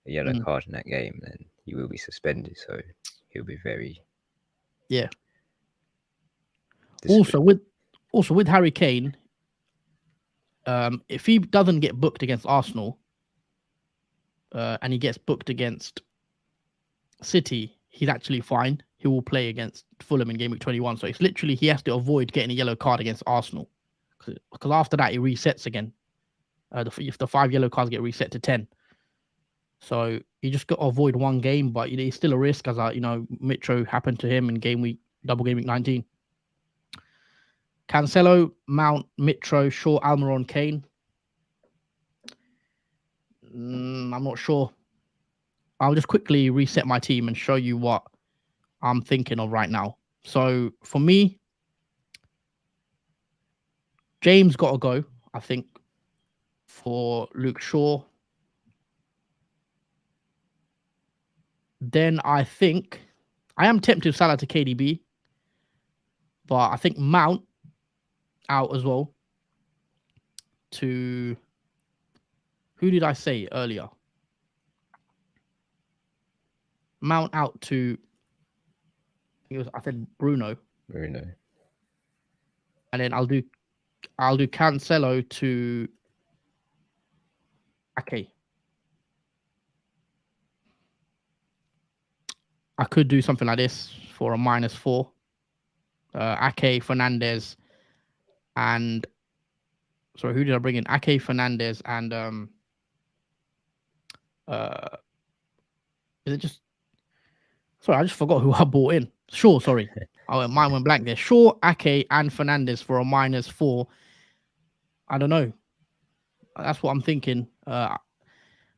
yellow card in that game, then he will be suspended. So he'll be very Also with Harry Kane, if he doesn't get booked against Arsenal, and he gets booked against City, he's actually fine. He will play against Fulham in game week 21. So it's literally he has to avoid getting a yellow card against Arsenal because after that he resets again. If the 5 yellow cards get reset to 10. So you just got to avoid one game, but it's still a risk as Mitro happened to him in Double Gameweek 19. Cancelo, Mount, Mitro, Shaw, Almiron, Kane. I'm not sure. I'll just quickly reset my team and show you what I'm thinking of right now. So for me, James got to go, I think, for Luke Shaw. Then I think I am tempted Salah to KDB, but I think Mount out as well to... Who did I say earlier? Mount out to... I said Bruno. and then I'll do Cancelo to Ake. I could do something like this for a -4. Ake, Fernandez, and sorry, who did I bring in? Ake, Fernandez, and is it just? Sorry, I just forgot who I bought in. Shaw, sorry. Mine went blank there. Shaw, Ake, and Fernandez for a -4. I don't know. That's what I'm thinking.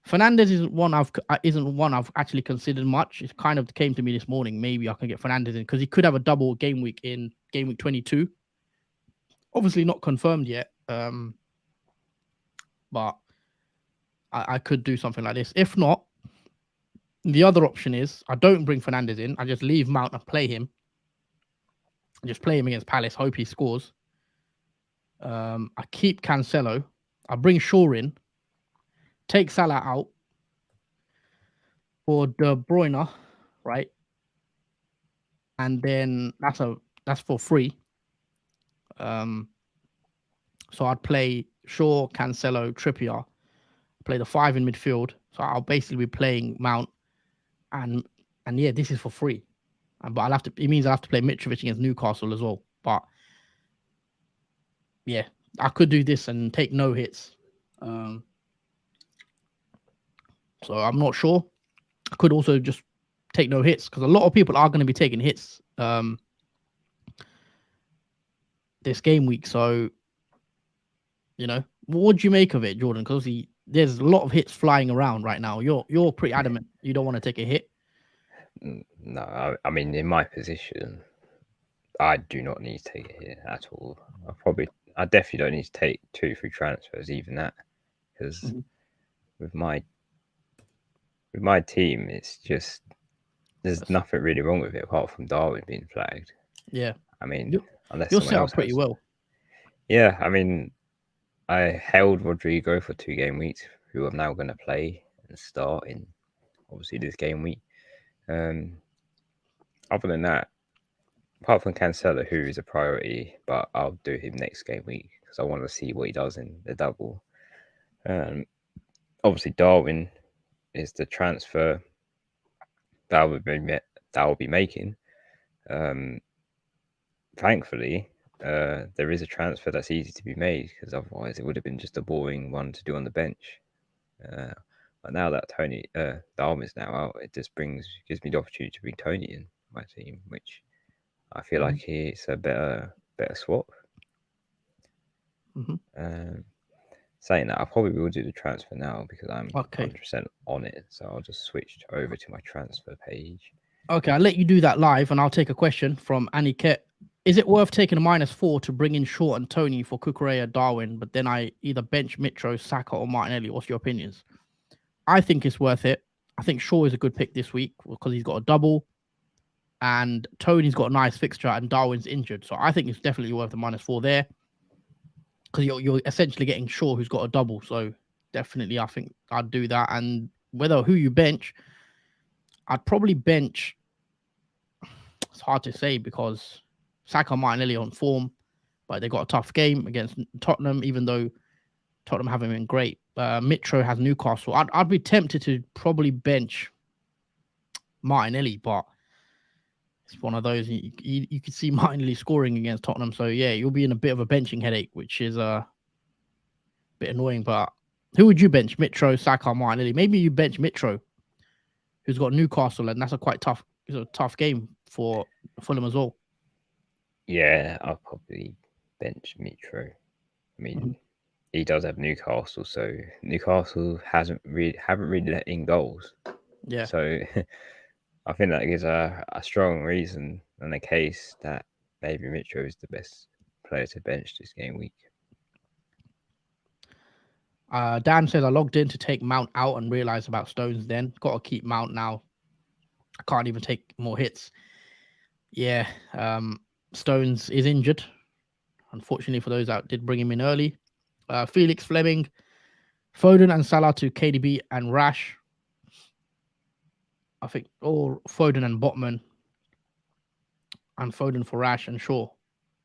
Fernandez isn't one I've actually considered much. It kind of came to me this morning. Maybe I can get Fernandez in because he could have a double game week in game week 22. Obviously not confirmed yet. But I could do something like this. If not, the other option is I don't bring Fernandez in. I just leave Mount and play him. Just play him against Palace. Hope he scores. I keep Cancelo. I bring Shaw in. Take Salah out for De Bruyne, right? And then that's for free. So I'd play Shaw, Cancelo, Trippier. Play the 5 in midfield. So I'll basically be playing Mount, and yeah, this is for free. But it means I'll have to play Mitrovic against Newcastle as well. But yeah, I could do this and take no hits. So I'm not sure. I could also just take no hits because a lot of people are going to be taking hits this game week. So, what do you make of it, Jordan? Because there's a lot of hits flying around right now. You're pretty adamant you don't want to take a hit. No, I mean, in my position, I do not need to take a hit at all. I definitely don't need to take 2 free transfers, even that, because with my team, it's just there's nothing really wrong with it apart from Darwin being flagged. Yeah, I mean, unless you're someone set else up pretty well. Yeah, I mean, I held Rodrigo for 2 game weeks, who I'm now going to play and start in, obviously, this game week. Other than that, apart from Cancelo, who is a priority, but I'll do him next game week because I want to see what he does in the double. Obviously, Darwin is the transfer that I will be making. Thankfully, there is a transfer that's easy to be made because otherwise it would have been just a boring one to do on the bench. But now that Darwin is now out, it just gives me the opportunity to bring Tony in my team, which I feel like it's a better swap. Saying that, I probably will do the transfer now because I'm 100% on it. So I'll just switch over to my transfer page. Okay, I'll let you do that live, and I'll take a question from Aniket. Is it worth taking a -4 to bring in Shaw and Tony for Kukurea, Darwin, but then I either bench Mitro, Saka, or Martinelli? What's your opinions? I think it's worth it. I think Shaw is a good pick this week because he's got a double, and Tony's got a nice fixture, and Darwin's injured. So I think it's definitely worth the -4 there because you're essentially getting Shaw, who's got a double. So definitely, I think I'd do that. And who you bench, I'd probably bench. It's hard to say because Saka, Martinelli on form, but they got a tough game against Tottenham, even though Tottenham haven't been great. Mitro has Newcastle. I'd be tempted to probably bench Martinelli, but it's one of those you could see Martinelli scoring against Tottenham. So yeah, you'll be in a bit of a benching headache, which is a bit annoying. But who would you bench? Mitro, Saka, Martinelli? Maybe you bench Mitro, who's got Newcastle, and that's a tough game for Fulham as well. Yeah, I'll probably bench Mitro. I mean, he does have Newcastle, so Newcastle haven't really let in goals. Yeah. So I think that gives a strong reason and a case that maybe Mitro is the best player to bench this game week. Dan says I logged in to take Mount out and realized about Stones then. Got to keep Mount now. I can't even take more hits. Yeah, Stones is injured. Unfortunately for those that did bring him in early. Felix, Fleming, Foden and Salah to KDB and Rash. I think all Foden and Botman. And Foden for Rash and Shaw.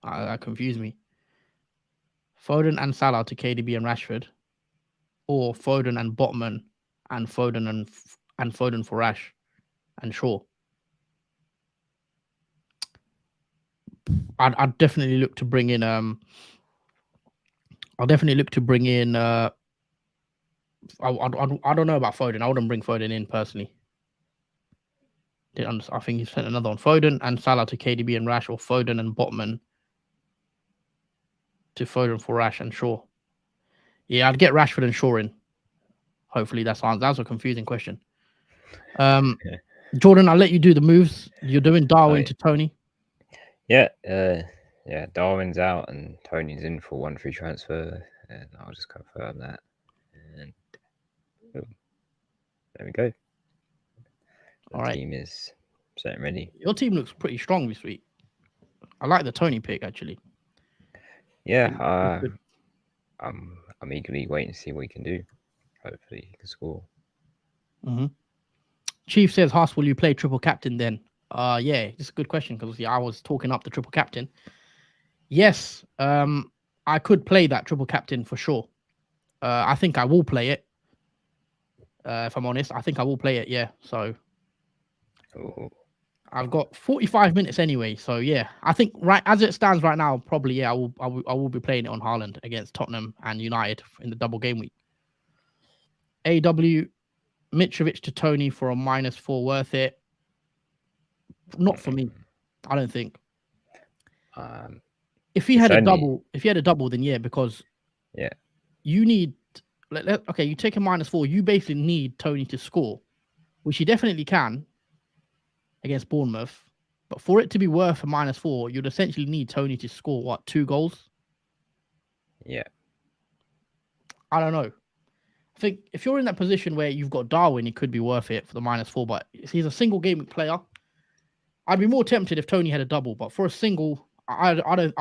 That confused me. Foden and Salah to KDB and Rashford, or Foden and Botman and Foden for Rash and Shaw. I'd definitely look to bring in I'll definitely look to bring in I don't know about Foden. I wouldn't bring Foden in personally. I think he sent another one. Foden and Salah to KDB and Rash, or Foden and Botman to Foden for Rash and Shaw. Yeah, I'd get Rashford and Shaw in. Hopefully that's a confusing question. Jordan, I'll let you do the moves. You're doing Darwin to Tony. Yeah, Darwin's out and Tony's in for 1 free transfer, and I'll just confirm that. And boom. There we go. The team is set and ready. Your team looks pretty strong this week. I like the Tony pick actually. Yeah, I'm eagerly waiting to see what he can do. Hopefully he can score. Mm-hmm. Chief says, Haas, will you play triple captain then? Yeah, it's a good question because I was talking up the triple captain. Yes, I could play that triple captain for sure. I think I will play it. If I'm honest, I think I will play it. Yeah, so I've got 45 minutes anyway. So yeah, I think right as it stands right now, probably I will be playing it on Haaland against Tottenham and United in the double game week. AW Mitrovic to Tony for a -4, worth it? Not for me. I don't think. If he had a double, then yeah, because you need. Okay, you take a -4. You basically need Tony to score, which he definitely can against Bournemouth. But for it to be worth a -4, you'd essentially need Tony to score 2 goals? Yeah. I don't know. I think if you're in that position where you've got Darwin, it could be worth it for the -4. But he's a single game player. I'd be more tempted if Tony had a double, but for a single, I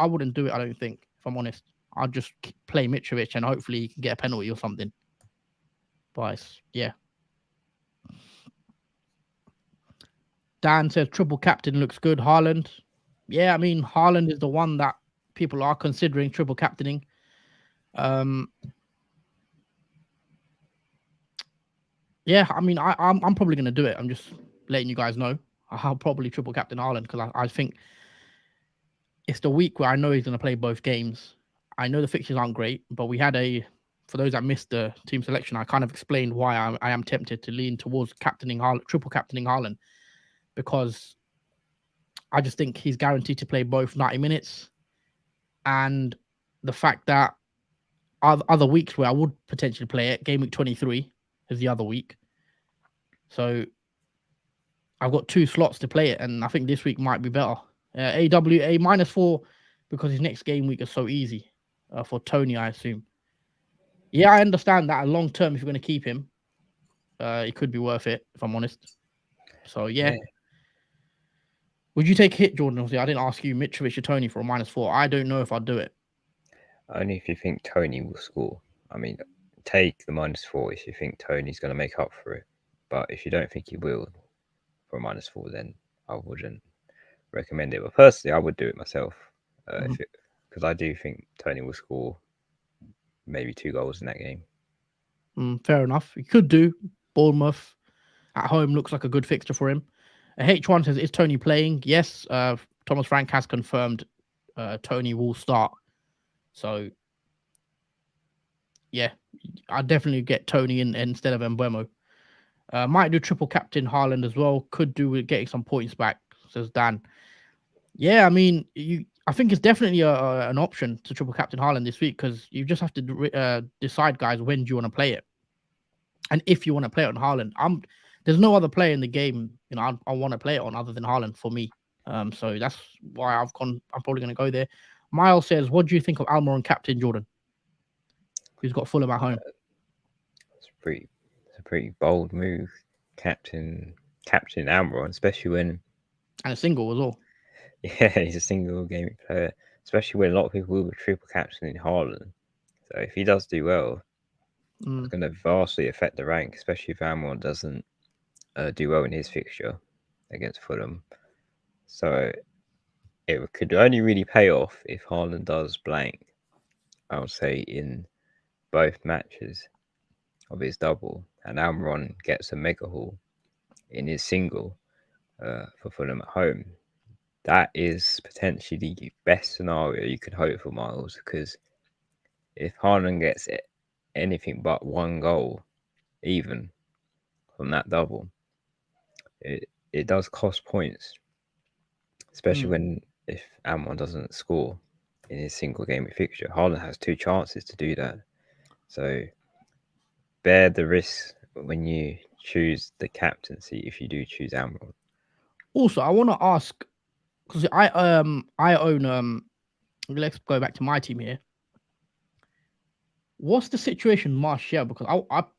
wouldn't do it. I don't think, if I'm honest. I'd just play Mitrovic and hopefully he can get a penalty or something. But yeah. Dan says triple captain looks good. Haaland. Yeah, I mean Haaland is the one that people are considering triple captaining. Yeah, I mean I'm probably gonna do it. I'm just letting you guys know. I'll probably triple captain Haaland because I think it's the week where I know he's gonna play both games. I know the fixtures aren't great, but we had for those that missed the team selection, I kind of explained why I am tempted to lean towards triple captaining Haaland, because I just think he's guaranteed to play both 90 minutes. And the fact that other weeks where I would potentially play it, game week 23 is the other week. So I've got 2 slots to play it, and I think this week might be better. AWA -4 because his next game week is so easy for Tony, I assume. Yeah, I understand that long term, if you're going to keep him, it could be worth it, if I'm honest. So yeah. Would you take a hit, Jordan? I didn't ask you Mitrovic or Tony for a -4. I don't know if I'd do it. Only if you think Tony will score. I mean, take the -4 if you think Tony's going to make up for it. But if you don't think he will for a -4, then I wouldn't recommend it. But personally, I would do it myself because I do think Tony will score maybe 2 goals in that game. Fair enough. He could do. Bournemouth at home looks like a good fixture for him. H1 says, is Tony playing? Yes. Thomas Frank has confirmed Tony will start. So, yeah, I'd definitely get Tony in instead of Mbeumo. Might do triple captain Haaland as well. Could do with getting some points back, says Dan. Yeah, I mean, I think it's definitely an option to triple captain Haaland this week, because you just have to decide, guys, when do you want to play it, and if you want to play it on Haaland. There's no other player in the game, I want to play it on other than Haaland for me. So that's why I'm probably going to go there. Miles says, what do you think of Almiron captain Jordan, who's got Fulham at home? It's a pretty bold move, captain Almiron, especially when, and a single as well. Yeah, he's a single gaming player, especially when a lot of people will be triple captaining Haaland. So if he does do well, it's going to vastly affect the rank, especially if Almiron doesn't do well in his fixture against Fulham. So it could only really pay off if Haaland does blank. I would say, in both matches of his double, and Almiron gets a mega haul in his single for Fulham at home, that is potentially the best scenario you could hope for, Miles, because if Haaland gets anything but one goal, even from that double, it does cost points, especially when if Almiron doesn't score in his single game fixture. Haaland has 2 chances to do that. So bear the risk when you choose the captaincy if you do choose Almiron. Also, I want to ask, because I own let's go back to my team here. What's the situation, Martial? Because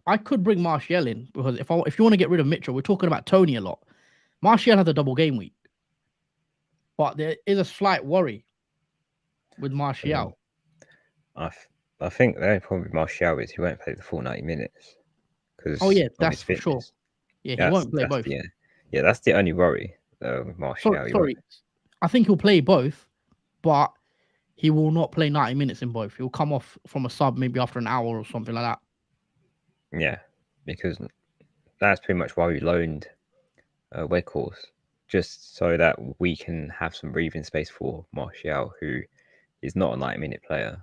I could bring Martial in, because if you want to get rid of Mitchell, we're talking about Tony a lot. Martial has a double game week, but there is a slight worry with Martial. I think the only problem with Martial is he won't play the full 90 minutes because Oh yeah, of that's his for sure. fitness. Yeah, he won't play That's both. that's the only worry with Martial. Sorry, I think he'll play both, but he will not play 90 minutes in both. He'll come off from a sub maybe after an hour or something like that. Yeah, because that's pretty much why we loaned Weghorst, just so that we can have some breathing space for Martial, who is not a 90-minute player,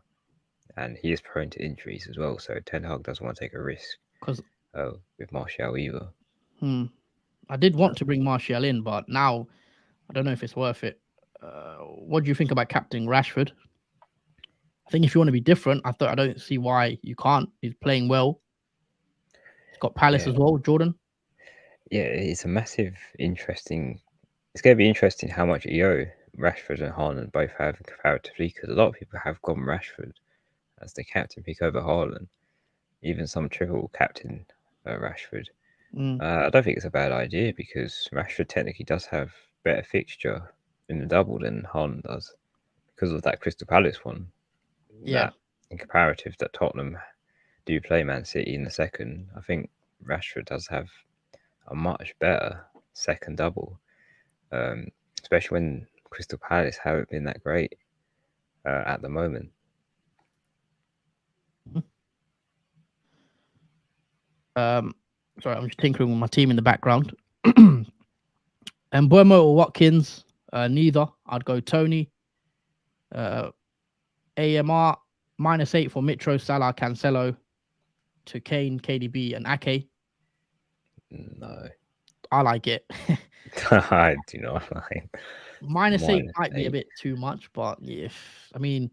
and he is prone to injuries as well. So Ten Hag doesn't want to take a risk with Martial either. I did want to bring Martial in, but now I don't know if it's worth it. What do you think about captaining Rashford? I think if you want to be different, I don't see why you can't. He's playing well. He's got Palace as well, Jordan. Yeah, it's a massive, interesting. It's going to be interesting how much EO Rashford and Haaland both have comparatively, because a lot of people have gone Rashford as the captain pick over Haaland. Even some triple captain Rashford. I don't think it's a bad idea, because Rashford technically does have better fixture in the double than Haaland does, because of that Crystal Palace one. Yeah. That in comparative that Tottenham do play Man City in the second, I think Rashford does have a much better second double, especially when Crystal Palace haven't been that great at the moment. Sorry, I'm just tinkering with my team in the background. And Mbeumo or Watkins, neither. I'd go Tony. AMR -8 for Mitro, Salah, Cancelo, to Kane, KDB, and Ake. No, I like it. I do not like. -8 might be a bit too much, but yeah, I mean,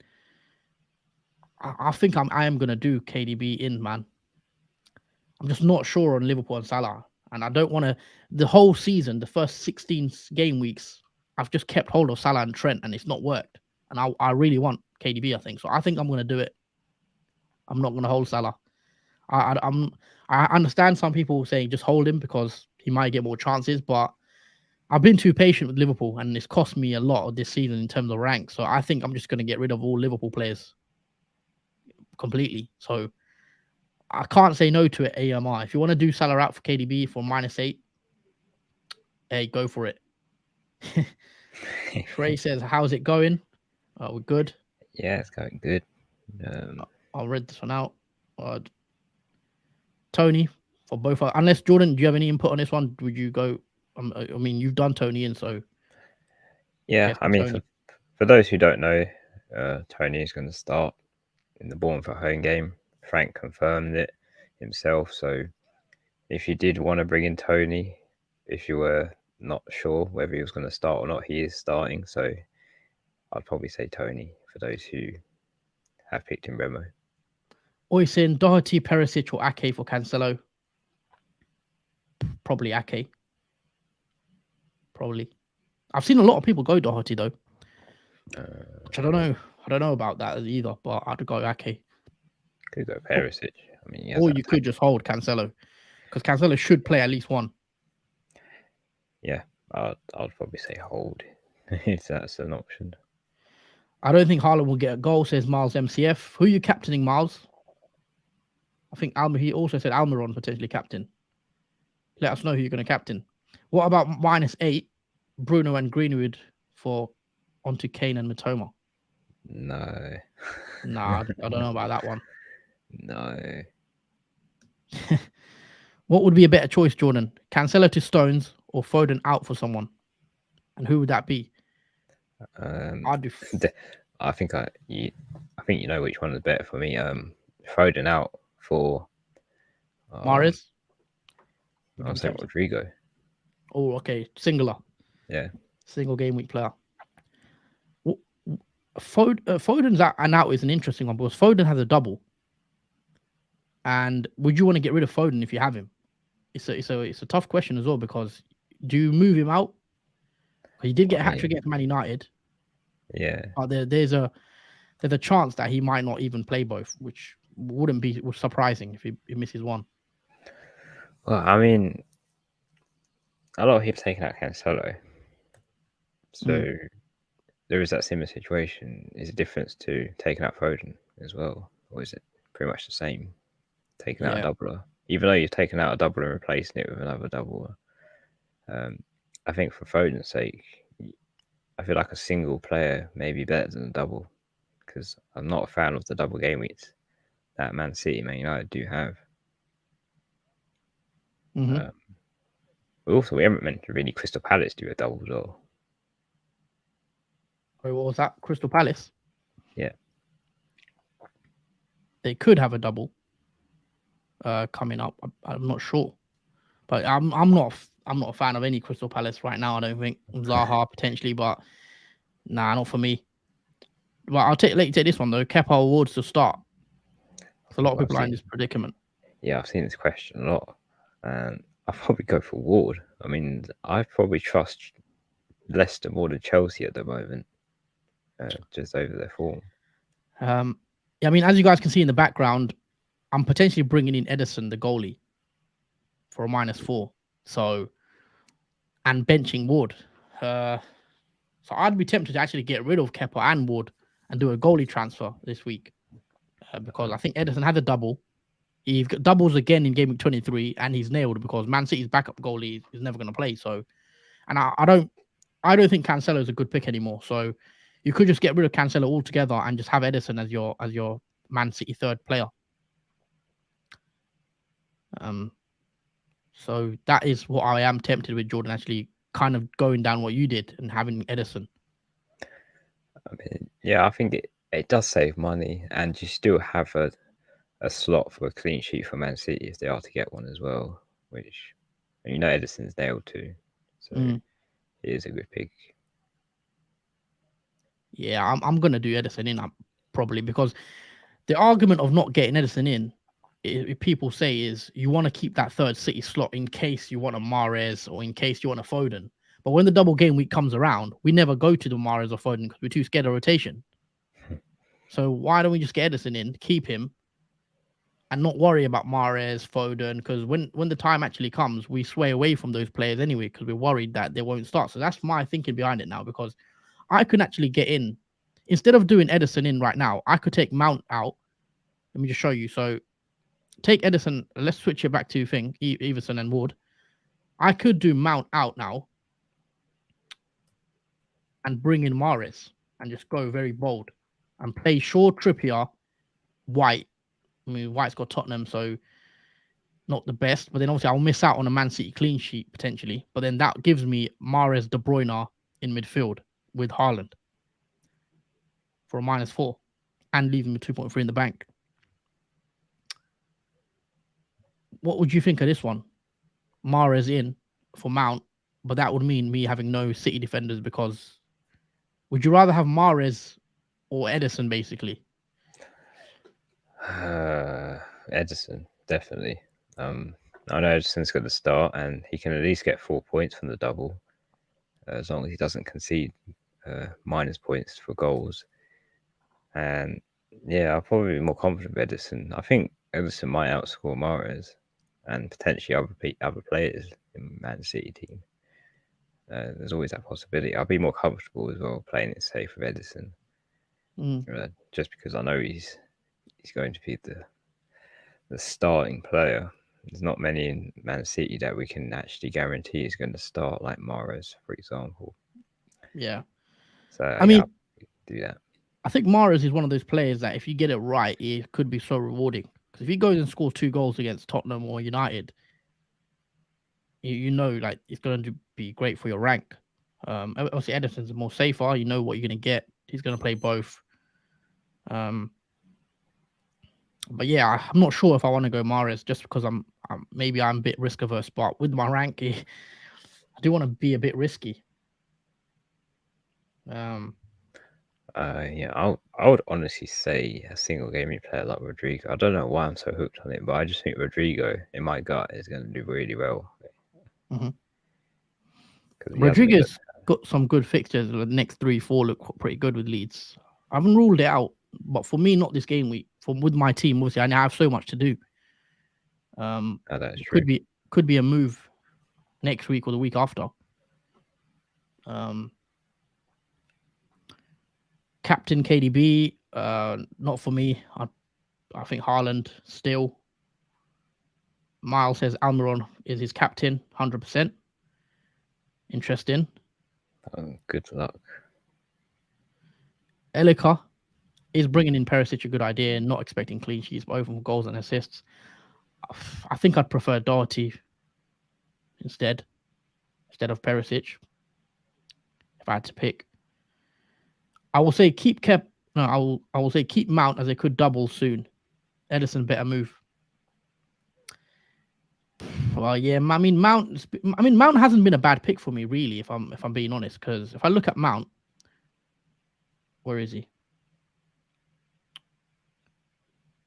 I think I am gonna do KDB in, man. I'm just not sure on Liverpool and Salah, and I don't want to. The whole season, the first 16 game weeks, I've just kept hold of Salah and Trent, and it's not worked. And I really want KDB, I think. So I think I'm gonna do it. I'm not gonna hold Salah. I understand some people saying just hold him because he might get more chances, but I've been too patient with Liverpool, and it's cost me a lot of this season in terms of rank. So I think I'm just going to get rid of all Liverpool players completely. So I can't say no to it, AMR. If you want to do Salah out for KDB for -8, hey, go for it. Trey says, how's it going? We're good. Yeah, it's going good. I'll read this one out. Tony, for both. Unless, Jordan, do you have any input on this one? Would you go? I mean, you've done Tony in, so. Yeah, I mean, for those who don't know, Tony is going to start in the Bournemouth home game. Frank confirmed it himself. So if you did want to bring in Tony, if you were not sure whether he was going to start or not, he is starting. So I'd probably say Tony for those who have picked in Remo. Oisin, Doherty, Perisic, or Ake for Cancelo? Probably Ake. Probably. I've seen a lot of people go Doherty though. Which I don't know. I don't know about that either, but I'd go Ake. Could go Perisic. I mean, or you could just hold Cancelo, because Cancelo should play at least one. Yeah, I'd probably say hold if that's an option. I don't think Haaland will get a goal, says Miles MCF. Who are you captaining, Miles? I think he also said Almiron potentially captain. Let us know who you're going to captain. What about -8, Bruno and Greenwood for onto Kane and Matoma? No. Nah, I don't know about that one. No. What would be a better choice, Jordan? Cancelo to Stones or Foden out for someone? And who would that be? I'd do I think you know which one is better for me. Foden out for Mahrez. I'll say Rodrigo. Oh, okay. Singular. Yeah. Single game week player. Foden's out is an interesting one because Foden has a double. And would you want to get rid of Foden if you have him? It's a tough question as well because do you move him out? He did get a hat trick against Man United. Yeah. But there's a chance that he might not even play both, which wouldn't be surprising if he misses one. Well, I mean, a lot of people taking out Cancelo. So there is that similar situation. Is a difference to taking out Foden as well? Or is it pretty much the same? Taking out a doubler. Even though you've taken out a double and replacing it with another double. I think for Foden's sake, I feel like a single player may be better than a double because I'm not a fan of the double game weeks that Man City, Man United do have. Also, we haven't mentioned really Crystal Palace do a double as well. Oh, what was that? Crystal Palace? Yeah. They could have a double coming up. I'm not sure. But I'm not a fan of any Crystal Palace right now. I don't think Zaha potentially, but nah, not for me. Well, let you take this one though. Kepa Awards to start. So a lot of people are in this predicament. Yeah, I've seen this question a lot, and I'll probably go for Ward. I mean, I probably trust Leicester more than Chelsea at the moment, just over their form. I mean, as you guys can see in the background, I'm potentially bringing in Edison, the goalie, for a -4. So, and benching Ward. So I'd be tempted to actually get rid of Kepa and Ward and do a goalie transfer this week because I think Edison had a double. He's got doubles again in game week 23, and he's nailed because Man City's backup goalie is never going to play. So, and I don't think Cancelo is a good pick anymore. So, you could just get rid of Cancelo altogether and just have Edison as your Man City third player. So that is what I am tempted with, Jordan, actually kind of going down what you did and having Edison. I mean, yeah, I think it does save money, and you still have a slot for a clean sheet for Man City if they are to get one as well, which Edison's nailed to, so it is a good pick. Yeah, I'm gonna do Edison in probably because the argument of not getting Edison in, people say, is you want to keep that third City slot in case you want a Mahrez or in case you want a Foden. But when the double game week comes around, we never go to the Mahrez or Foden because we're too scared of rotation. So why don't we just get Edison in, keep him, and not worry about Mahrez, Foden? Because when the time actually comes, we sway away from those players anyway because we're worried that they won't start. So that's my thinking behind it now, because I can actually get in. Instead of doing Edison in right now, I could take Mount out. Let me just show you. So take Edison. Let's switch it back to Everson and Ward. I could do Mount out now and bring in Mahrez and just go very bold and play Shaw, Trippier, White. I mean, White's got Tottenham, so not the best. But then obviously I'll miss out on a Man City clean sheet potentially. But then that gives me Mahrez, De Bruyne in midfield with Haaland for a -4 and leaving me 2.3 in the bank. What would you think of this one? Mahrez in for Mount, but that would mean me having no City defenders because would you rather have Mahrez or Edison, basically? Edison, definitely. I know Edison's got the start and he can at least get 4 points from the double as long as he doesn't concede minus points for goals. And yeah, I'll probably be more confident with Edison. I think Edison might outscore Mahrez and potentially other players in Man City team. There's always that possibility. I'll be more comfortable as well playing it safe with Edison, just because I know he's going to be the starting player. There's not many in Man City that we can actually guarantee is going to start, like Mahrez, for example. Yeah. So I mean, do that. I think Mahrez is one of those players that if you get it right, it could be so rewarding. Because if he goes and scores 2 goals against Tottenham or United, you know, like it's going to be great for your rank. Obviously, Ederson's more safer. You know what you're going to get. He's going to play both. But yeah, I'm not sure if I want to go Mahrez just because maybe I'm a bit risk averse. But with my rank, I do want to be a bit risky. Yeah, I would honestly say a single gaming player like Rodrigo. I don't know why I'm so hooked on it, but I just think Rodrigo, in my gut, is going to do really well. Mm-hmm. 'Cause he hasn't been Rodriguez got some good fixtures. The next 3-4 look pretty good with Leeds. I haven't ruled it out, but for me, not this game week. With my team, obviously, I have so much to do. Oh, that's It true. could be a move next week or the week after. Captain KDB, not for me. I think Haaland still. Miles says Almiron is his captain, 100%. Interesting. Good luck. Elika is bringing in Perisic, a good idea. Not expecting clean sheets, but over goals and assists. I think I'd prefer Doherty instead of Perisic. If I had to pick, I will say keep Kep. No, I will say keep Mount as they could double soon. Ederson better move. Well, yeah, I mean Mount hasn't been a bad pick for me, really. If I'm being honest, because if I look at Mount, where is he?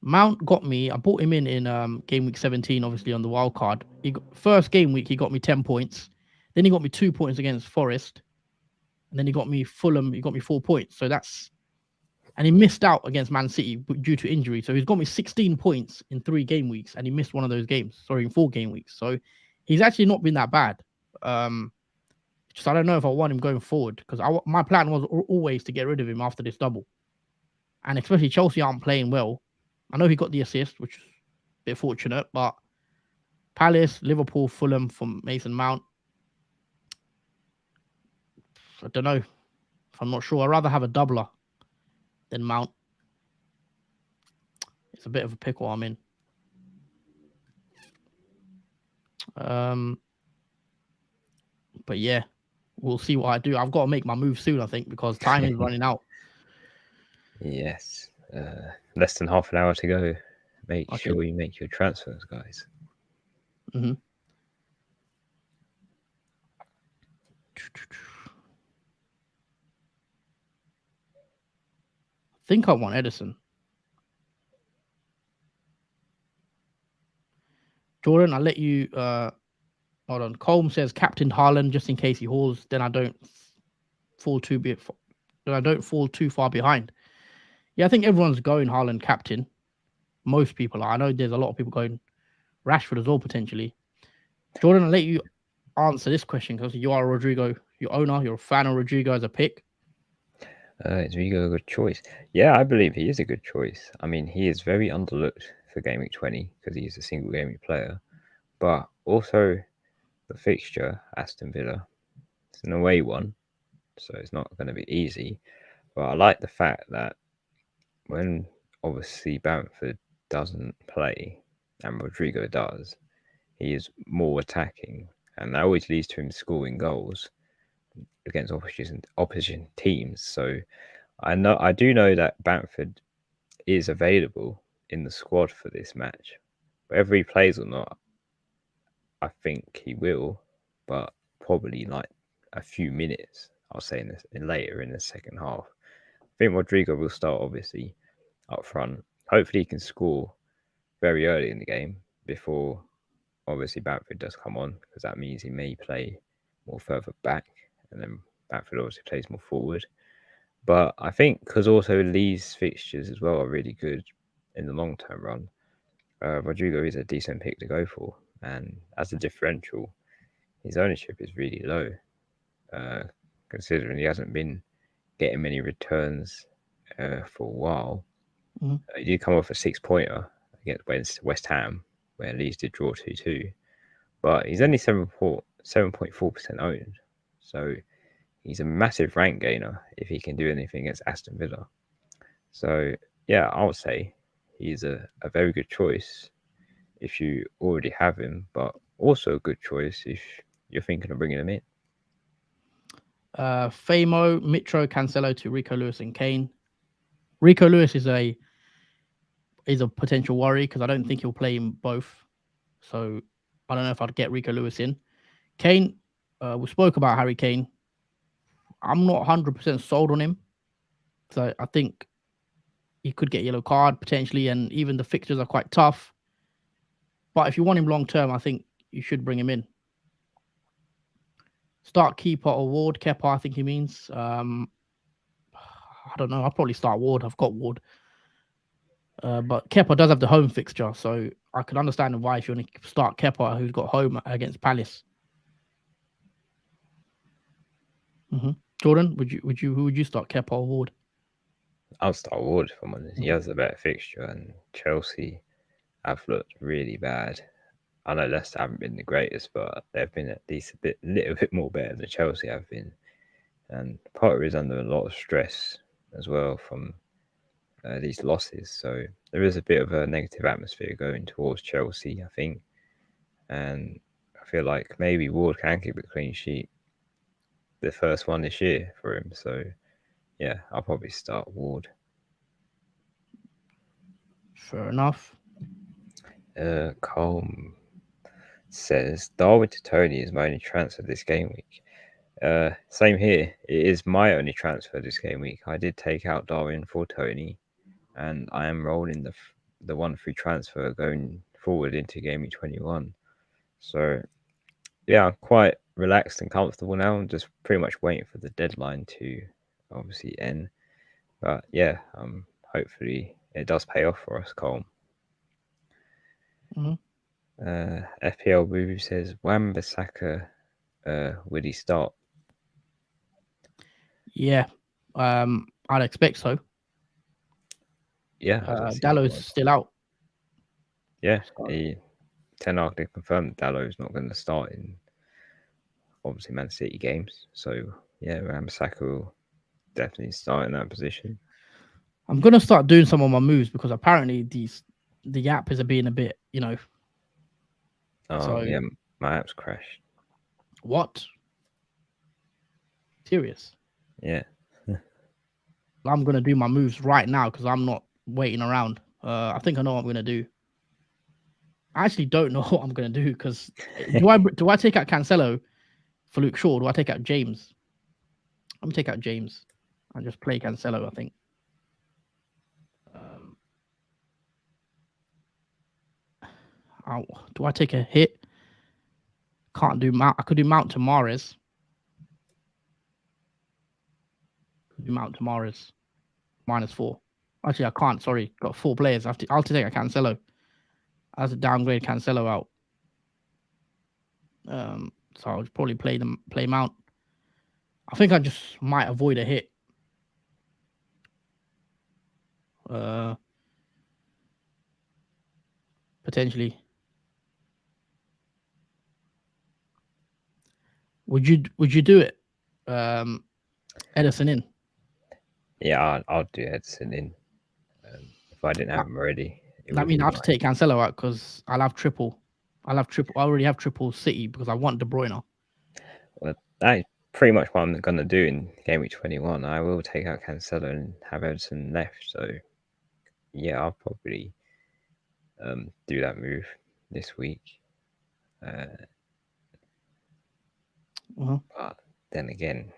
Mount got me. I bought him in game week 17, obviously on the wild card. First game week he got me 10 points. Then he got me 2 points against Forest, and then he got me Fulham. He got me 4 points. So and he missed out against Man City due to injury. So he's got me 16 points in 3 game weeks, and he missed one of those games. Sorry, in 4 game weeks. So he's actually not been that bad. Just I don't know if I want him going forward because my plan was always to get rid of him after this double, and especially Chelsea aren't playing well. I know he got the assist, which is a bit fortunate, but Palace, Liverpool, Fulham from Mason Mount. I don't know. I'm not sure. I'd rather have a doubler than Mount. It's a bit of a pickle I'm in. But yeah, we'll see what I do. I've got to make my move soon, I think, because time is running out. Yes. Less than half an hour to go. Make sure you make your transfers, guys. Mm-hmm. I think I want Ederson. Jordan, I'll let you. Hold on. Colm says Captain Haaland just in case he hauls. Then I don't fall too far behind. Yeah, I think everyone's going Haaland captain. Most people are. I know there's a lot of people going Rashford as well potentially. Jordan, I'll let you answer this question because you are Rodrigo, your owner. You're a fan of Rodrigo as a pick. Is Rodrigo a good choice? Yeah, I believe he is a good choice. I mean, he is very underlooked for Game Week 20 because he's a single game week player. But also, the fixture, Aston Villa, it's an away one, so it's not going to be easy. But I like the fact that when obviously Bamford doesn't play and Rodrigo does, he is more attacking, and that always leads to him scoring goals against opposition teams. So I do know that Bamford is available in the squad for this match. Whether he plays or not, I think he will, but probably like a few minutes. I'll say later in the second half. I think Rodrigo will start obviously up front. Hopefully, he can score very early in the game before obviously Bamford does come on, because that means he may play more further back, and then Bamford obviously plays more forward. But I think because also Lee's fixtures as well are really good in the long term run, Rodrigo is a decent pick to go for. And as a differential, his ownership is really low, considering he hasn't been getting many returns for a while. Mm-hmm. He did come off a 6-pointer against West Ham, where Leeds did draw 2-2. But he's only 7.4% owned. So he's a massive rank gainer if he can do anything against Aston Villa. So yeah, I would say he's a very good choice if you already have him, but also a good choice if you're thinking of bringing him in. Famo, Mitro, Cancelo to Rico Lewis and Kane. Rico Lewis is a potential worry because I don't think he'll play in both. So I don't know if I'd get Rico Lewis in. Kane, we spoke about Harry Kane. I'm not 100% sold on him. So I think he could get a yellow card potentially, and even the fixtures are quite tough. But if you want him long term, I think you should bring him in. Start keeper or Ward. Kepa, I think he means. I don't know. I'll probably start Ward. I've got Ward. But Kepa does have the home fixture, so I could understand why if you want to start Kepa, who's got home against Palace. Jordan, who would you start, Kepa or Ward? I'll start Ward if I'm honest. He has a better fixture, and Chelsea have looked really bad. I know Leicester haven't been the greatest, but they've been at least little bit more better than Chelsea have been. And Potter is under a lot of stress as well from these losses. So there is a bit of a negative atmosphere going towards Chelsea, I think. And I feel like maybe Ward can keep a clean sheet, the first one this year for him. So yeah, I'll probably start Ward. Fair enough. Colm says Darwin to Tony is my only transfer this game week. Same here. It is my only transfer this game week. I did take out Darwin for Tony, and I am rolling the 1 free transfer going forward into game week 21. So yeah, I'm quite relaxed and comfortable now. I'm just pretty much waiting for the deadline to obviously end. But yeah, hopefully it does pay off for us, Colm. FPL Boo says Wan-Bissaka, would he start? Yeah, I'd expect so. Yeah, Dallow's still out. Yeah, Ten Hag did confirm that Dallow's not going to start in obviously Man City games. So yeah, Wan-Bissaka will definitely start in that position. I'm gonna start doing some of my moves because apparently the app is being a bit, Oh So- yeah, my app's crashed. What? Serious? Yeah. I'm gonna do my moves right now because I'm not waiting around. I think I know what I'm gonna do. I actually don't know what I'm gonna do because do I take out Cancelo for Luke Shaw? Or do I take out James? I'm gonna take out James and just play Cancelo. I think. Do I take a hit? Can't do Mount. I could do Mount to Mahrez. Mount to Mahrez. -4. Actually, I can't. Sorry, got 4 players. I'll take a Cancelo. I have to downgrade Cancelo out. So I'll probably play Mount. I think I just might avoid a hit. Potentially. Would you do it? Edison in. Yeah, I'll do Edson in. If I didn't have him already. That means I have to take Cancelo out because I'll have triple. I already have triple City because I want De Bruyne. Well, that's pretty much what I'm going to do in game week 21. I will take out Cancelo and have Edson left. So yeah, I'll probably do that move this week. But then again,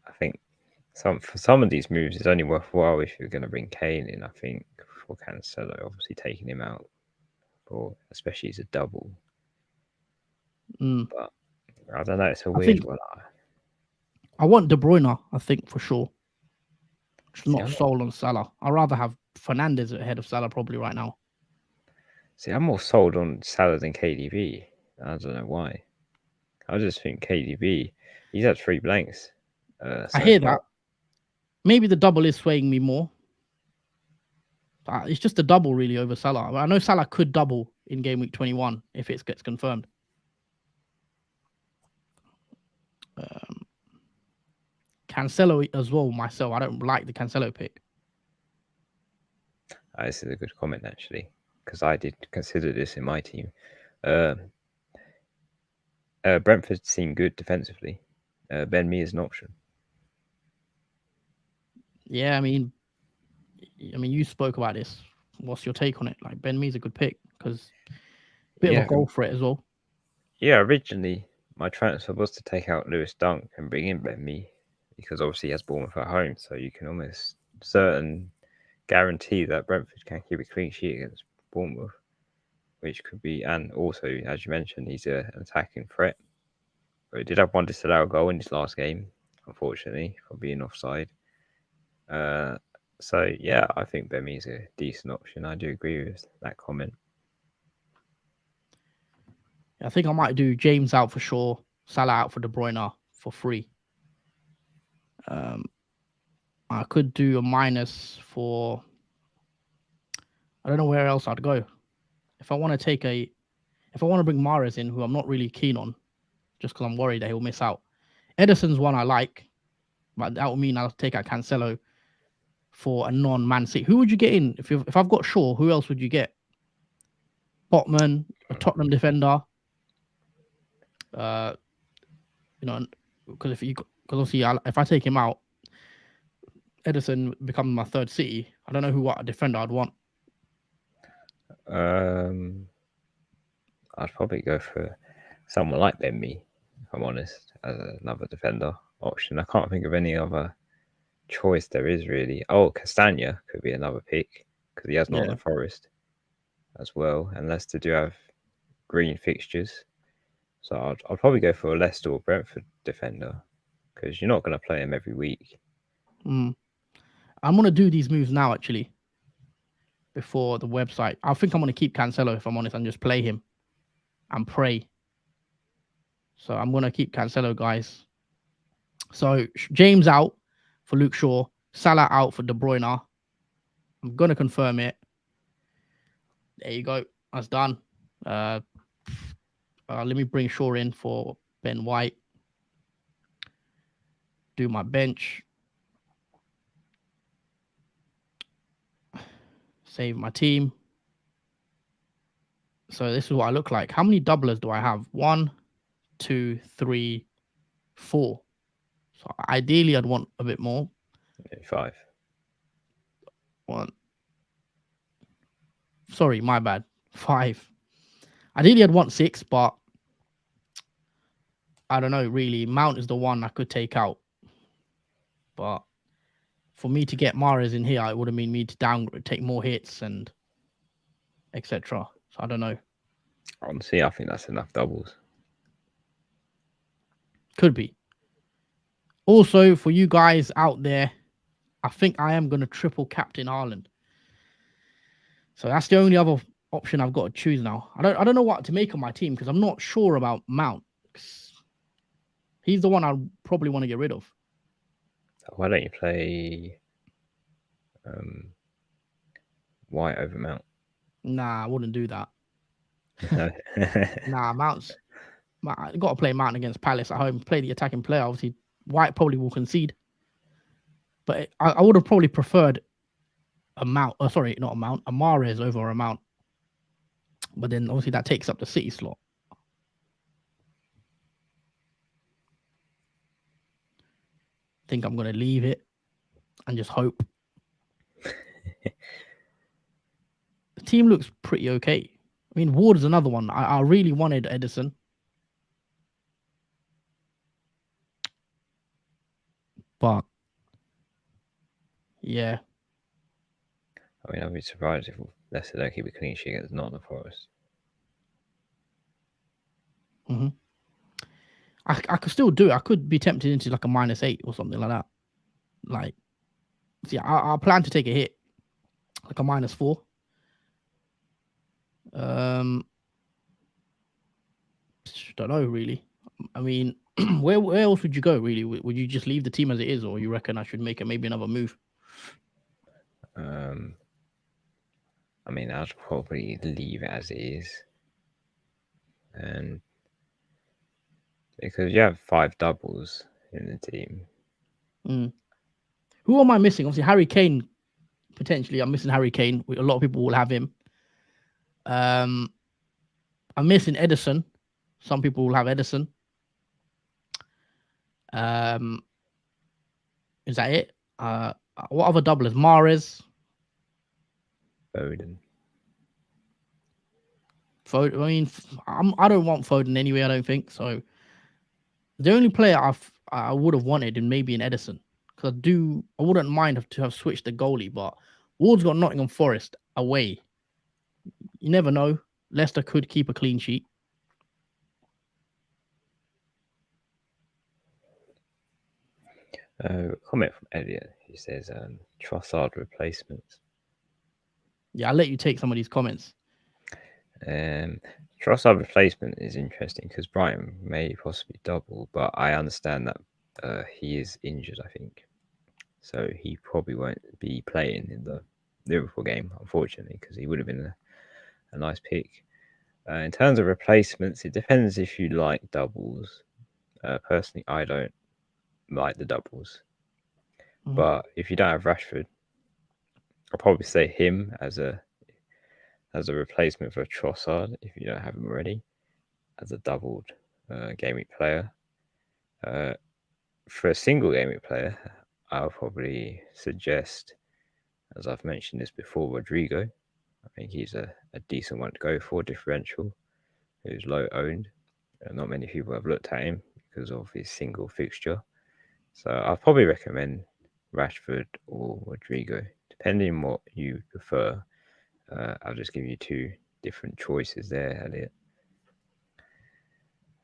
I think for some of these moves, it's only worthwhile if you're going to bring Kane in. I think for Cancelo, obviously taking him out for especially as a double. But I don't know. It's a weird one. I want De Bruyne. I think for sure. Just not sold on Salah. I'd rather have Fernandes ahead of Salah probably right now. See, I'm more sold on Salah than KDB. I don't know why. I just think KDB, he's had 3 blanks. I hear that. Maybe the double is swaying me more. It's just a double really over Salah. I know Salah could double in game week 21 if it gets confirmed. Cancelo as well myself. I don't like the Cancelo pick. This is a good comment actually, because I did consider this in my team. Brentford seem good defensively. Ben Mee is an option. Yeah, I mean, you spoke about this. What's your take on it? Like Ben Mee's a good pick because bit of a goal threat as well. Yeah, originally my transfer was to take out Lewis Dunk and bring in Ben Mee, because obviously he has Bournemouth at home, so you can almost certain guarantee that Brentford can keep a clean sheet against Bournemouth, which could be, and also as you mentioned, he's an attacking threat. But he did have one disallowed goal in his last game, unfortunately, for being offside. So yeah, I think Ben Mee's a decent option. I do agree with that comment. I think I might do James out for sure, Salah out for De Bruyne for free. I could do a minus for. I don't know where else I'd go. If I want to bring Mahrez in, who I'm not really keen on, just because I'm worried that he'll miss out. Edison's one I like, but that would mean I'll take out Cancelo for a non-Man City. Who would you get in if I've got Shaw? Who else would you get? Botman, a Tottenham defender. Because obviously if I take him out, Edison becomes my third City. I don't know what defender I'd want. I'd probably go for someone like Ben Mee, if I'm honest, as another defender option. I can't think of any other choice there is really. Oh, Castagna could be another pick because he has Nottingham Forest as well, and Leicester do have green fixtures. So I'd probably go for a Leicester or Brentford defender because you're not going to play him every week. I'm going to do these moves now actually before the website. I think I'm going to keep Cancelo if I'm honest and just play him and pray. So I'm going to keep Cancelo, guys. So James out for Luke Shaw, Salah out for De Bruyne. I'm going to confirm it. There you go. That's done. Let me bring Shaw in for Ben White. Do my bench. Save my team. So this is what I look like. How many doublers do I have? 1, 2, 3, 4. So ideally, I'd want a bit more. 5. 1. Sorry, my bad. 5. Ideally, I'd want 6, but I don't know, really. Mount is the one I could take out. But for me to get Mahrez in here, it would have mean me to take more hits and etc. So I don't know. Honestly, I think that's enough doubles. Could be. Also, for you guys out there, I think I am going to triple captain Haaland. So that's the only other option I've got to choose now. I don't know what to make of my team because I'm not sure about Mount. He's the one I probably want to get rid of. Why don't you play White over Mount? Nah, I wouldn't do that. No. Nah, I got to play Mount against Palace at home. Play the attacking player. Obviously, White probably will concede. But I would have probably preferred a Mahrez over a Mount. But then obviously that takes up the City slot. I think I'm going to leave it and just hope. The team looks pretty okay. I mean, Ward is another one. I really wanted Edison. But, yeah. I mean, I'd be surprised if Leicester don't keep a clean sheet against Nottingham Forest. Mm-hmm. I could still do it. I could be tempted into like a -8 or something like that. Like, see, I plan to take a hit, like a -4. Don't know really. I mean, where else would you go? Really, would you just leave the team as it is, or you reckon I should make maybe another move? I mean, I'd probably leave it as it is, and because you have 5 doubles in the team. Who am I missing? Obviously, Harry Kane potentially. I'm missing Harry Kane. A lot of people will have him. I'm missing Edison. Some people will have Edison. Is that it? What other doublers? Mahrez. Foden. Foden. I mean, I don't want Foden anyway. I don't think so. The only player I would have wanted and maybe an Edison, because I wouldn't mind to have switched the goalie, but Ward's got Nottingham Forest away. You never know. Leicester could keep a clean sheet. Comment from Elliot. He says Trossard replacements. Yeah, I'll let you take some of these comments. Trossard replacement is interesting because Brighton may possibly double, but I understand that he is injured, I think. So he probably won't be playing in the Liverpool game, unfortunately, because he would have been a nice pick. In terms of replacements, it depends if you like doubles. Personally, I don't like the doubles. Mm-hmm. But if you don't have Rashford, I'll probably say him as a replacement for Trossard if you don't have him already, as a doubled game week player. For a single game week player, I'll probably suggest, as I've mentioned this before, Rodrigo. I think he's a decent one to go for, differential, who's low owned. Not many people have looked at him because of his single fixture. So I'll probably recommend Rashford or Rodrigo, depending on what you prefer. I'll just give you two different choices there, Elliot.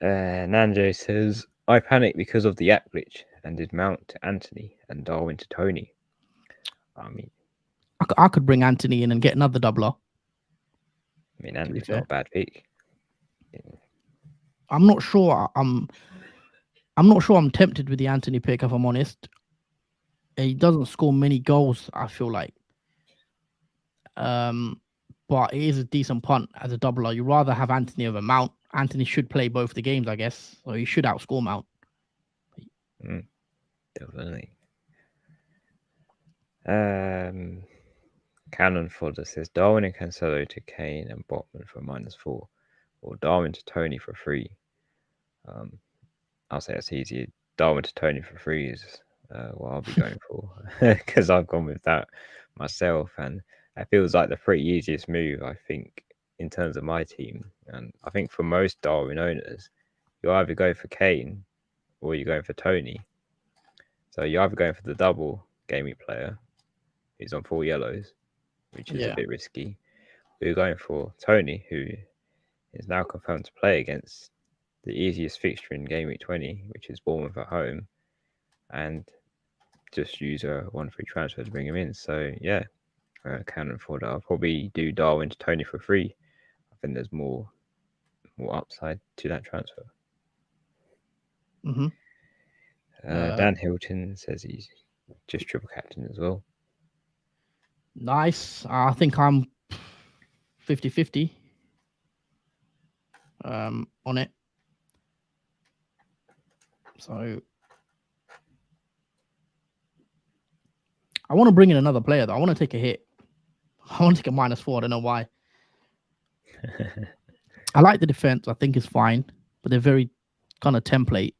Nanjo says, I panicked because of the app glitch and did Mount to Anthony and Darwin to Tony. I mean, I could bring Anthony in and get another doubler. I mean, Anthony's not a bad pick. I'm not sure. I'm not sure I'm tempted with the Anthony pick, if I'm honest. He doesn't score many goals, I feel like. But it is a decent punt as a doubler. You'd rather have Anthony over Mount. Anthony should play both the games, I guess. So he should outscore Mount. Definitely. Cannon Fodder says Darwin and Cancelo to Kane and Botman for -4, or Darwin to Tony for 3. I'll say that's easy. Darwin to Tony for 3 is what I'll be going for, because I've gone with that myself, and it feels like the pretty easiest move, I think, in terms of my team. And I think for most Darwin owners, you either go for Kane or you're going for Tony. So you're either going for the double game week player who's on 4 yellows, which is a bit risky, or you're going for Tony, who is now confirmed to play against the easiest fixture in game week 20, which is Bournemouth at home, and just use a 1-free transfer to bring him in. So yeah, Cannon for that. I'll probably do Darwin to Tony for 3. I think there's more upside to that transfer. Mm-hmm. Dan Hilton says he's just triple captain as well. Nice. I think I'm 50-50 on it. So I want to bring in another player, though. I want to take a hit. I want to take a -4. I don't know why. I like the defense. I think it's fine, but they're very kind of template.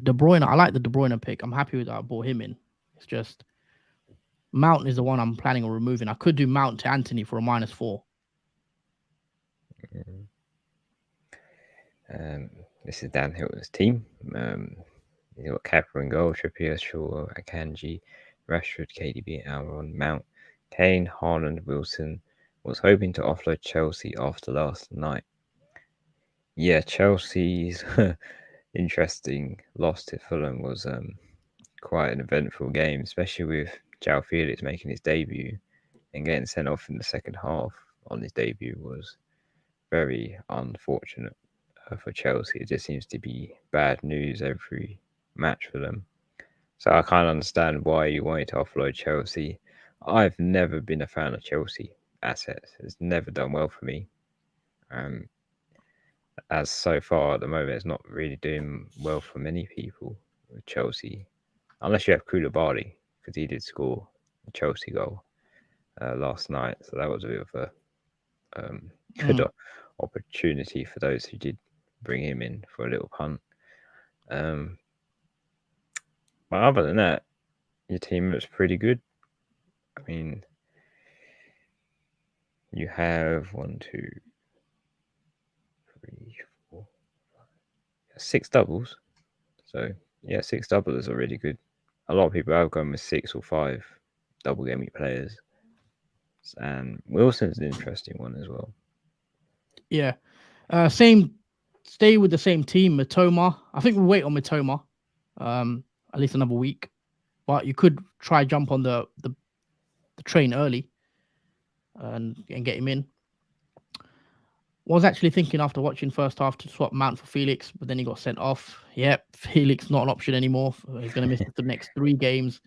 De Bruyne, I like the De Bruyne pick. I'm happy with that. I brought him in. It's just Mount is the one I'm planning on removing. I could do Mount to Anthony for a -4. This is Dan Hilton's team. He's got Kappa in goal, Trippier, Shaw, Akanji, Rashford, KDB, Almiron, Mount, Kane, Haaland, Wilson. Was hoping to offload Chelsea after last night. Yeah, Chelsea's interesting loss to Fulham was quite an eventful game, especially with João Felix making his debut and getting sent off in the second half on his debut was very unfortunate for Chelsea. It just seems to be bad news every match for them. So I can't understand why you wanted to offload Chelsea. I've never been a fan of Chelsea assets. It's never done well for me. As so far at the moment, it's not really doing well for many people with Chelsea, unless you have Koulibaly, because he did score a Chelsea goal last night, so that was a bit of a good opportunity for those who did bring him in for a little punt. But other than that, your team looks pretty good. I mean, you have 1, 2, 3, 4, 5, 6 doubles. So yeah, 6 doubles are really good. A lot of people have gone with 6 or 5 double game week players, and Wilson's an interesting one as well. Yeah, stay with the same team, Matoma. I think we'll wait on Matoma, at least another week. But you could try jump on the train early and get him in. Was actually thinking after watching first half to swap Mount for Felix, but then he got sent off. Yep, Felix not an option anymore. He's going to miss the next 3 games.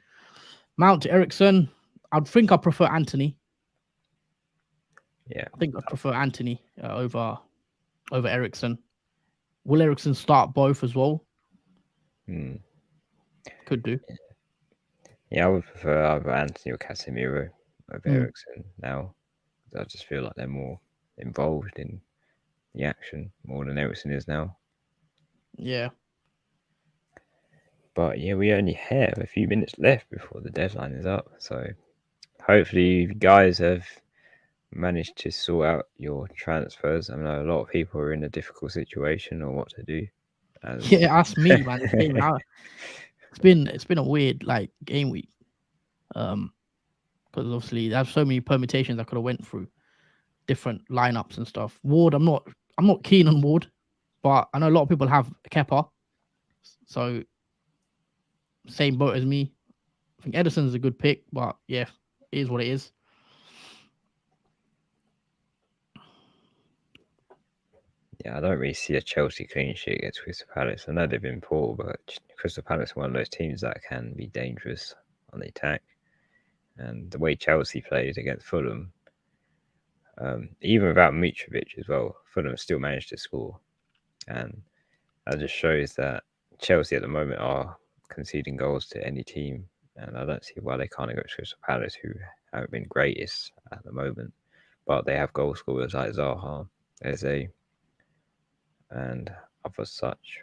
Mount to Ericsson. I'd think I prefer Anthony. Yeah, I think I prefer Anthony over Ericsson. Will Ericsson start both as well? Could do. Yeah, I would prefer either Anthony or Casemiro over Ericsson now. I just feel like they're more involved in the action more than Ericsson is now. Yeah. But yeah, we only have a few minutes left before the deadline is up. So hopefully you guys have managed to sort out your transfers. I know a lot of people are in a difficult situation or what to do. Yeah, ask me, man. It's been a weird game week. Because obviously there's so many permutations I could have went through, different lineups and stuff. Ward, I'm not keen on Ward, but I know a lot of people have Kepa, so same boat as me. I think Edison's a good pick, but yeah, it is what it is. Yeah, I don't really see a Chelsea clean sheet against Crystal Palace. I know they've been poor, but Crystal Palace is one of those teams that can be dangerous on the attack. And the way Chelsea played against Fulham, even without Mitrovic as well, Fulham still managed to score. And that just shows that Chelsea at the moment are conceding goals to any team. And I don't see why they can't go to Crystal Palace, who haven't been greatest at the moment. But they have goal scorers like Zaha, Eze, and other such.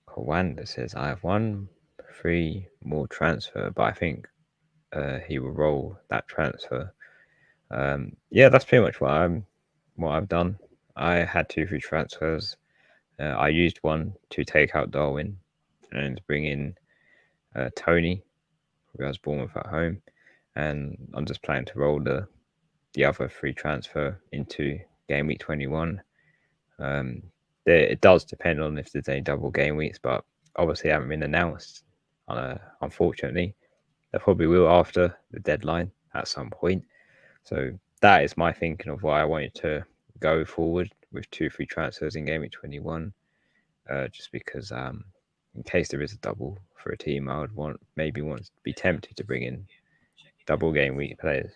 Kawanda says, I have 1 free more transfer, but I think he will roll that transfer. Yeah, that's pretty much what I've done. I had 2 free transfers. I used one to take out Darwin and bring in Tony, who has Bournemouth at home, and I'm just planning to roll the other free transfer into game week 21. It does depend on if there's any double game weeks, but obviously haven't been announced. Unfortunately, they probably will after the deadline at some point. So that is my thinking of why I wanted to go forward with 2 free transfers in game week 21. Just because in case there is a double for a team, I would maybe want to be tempted to bring in double game week players.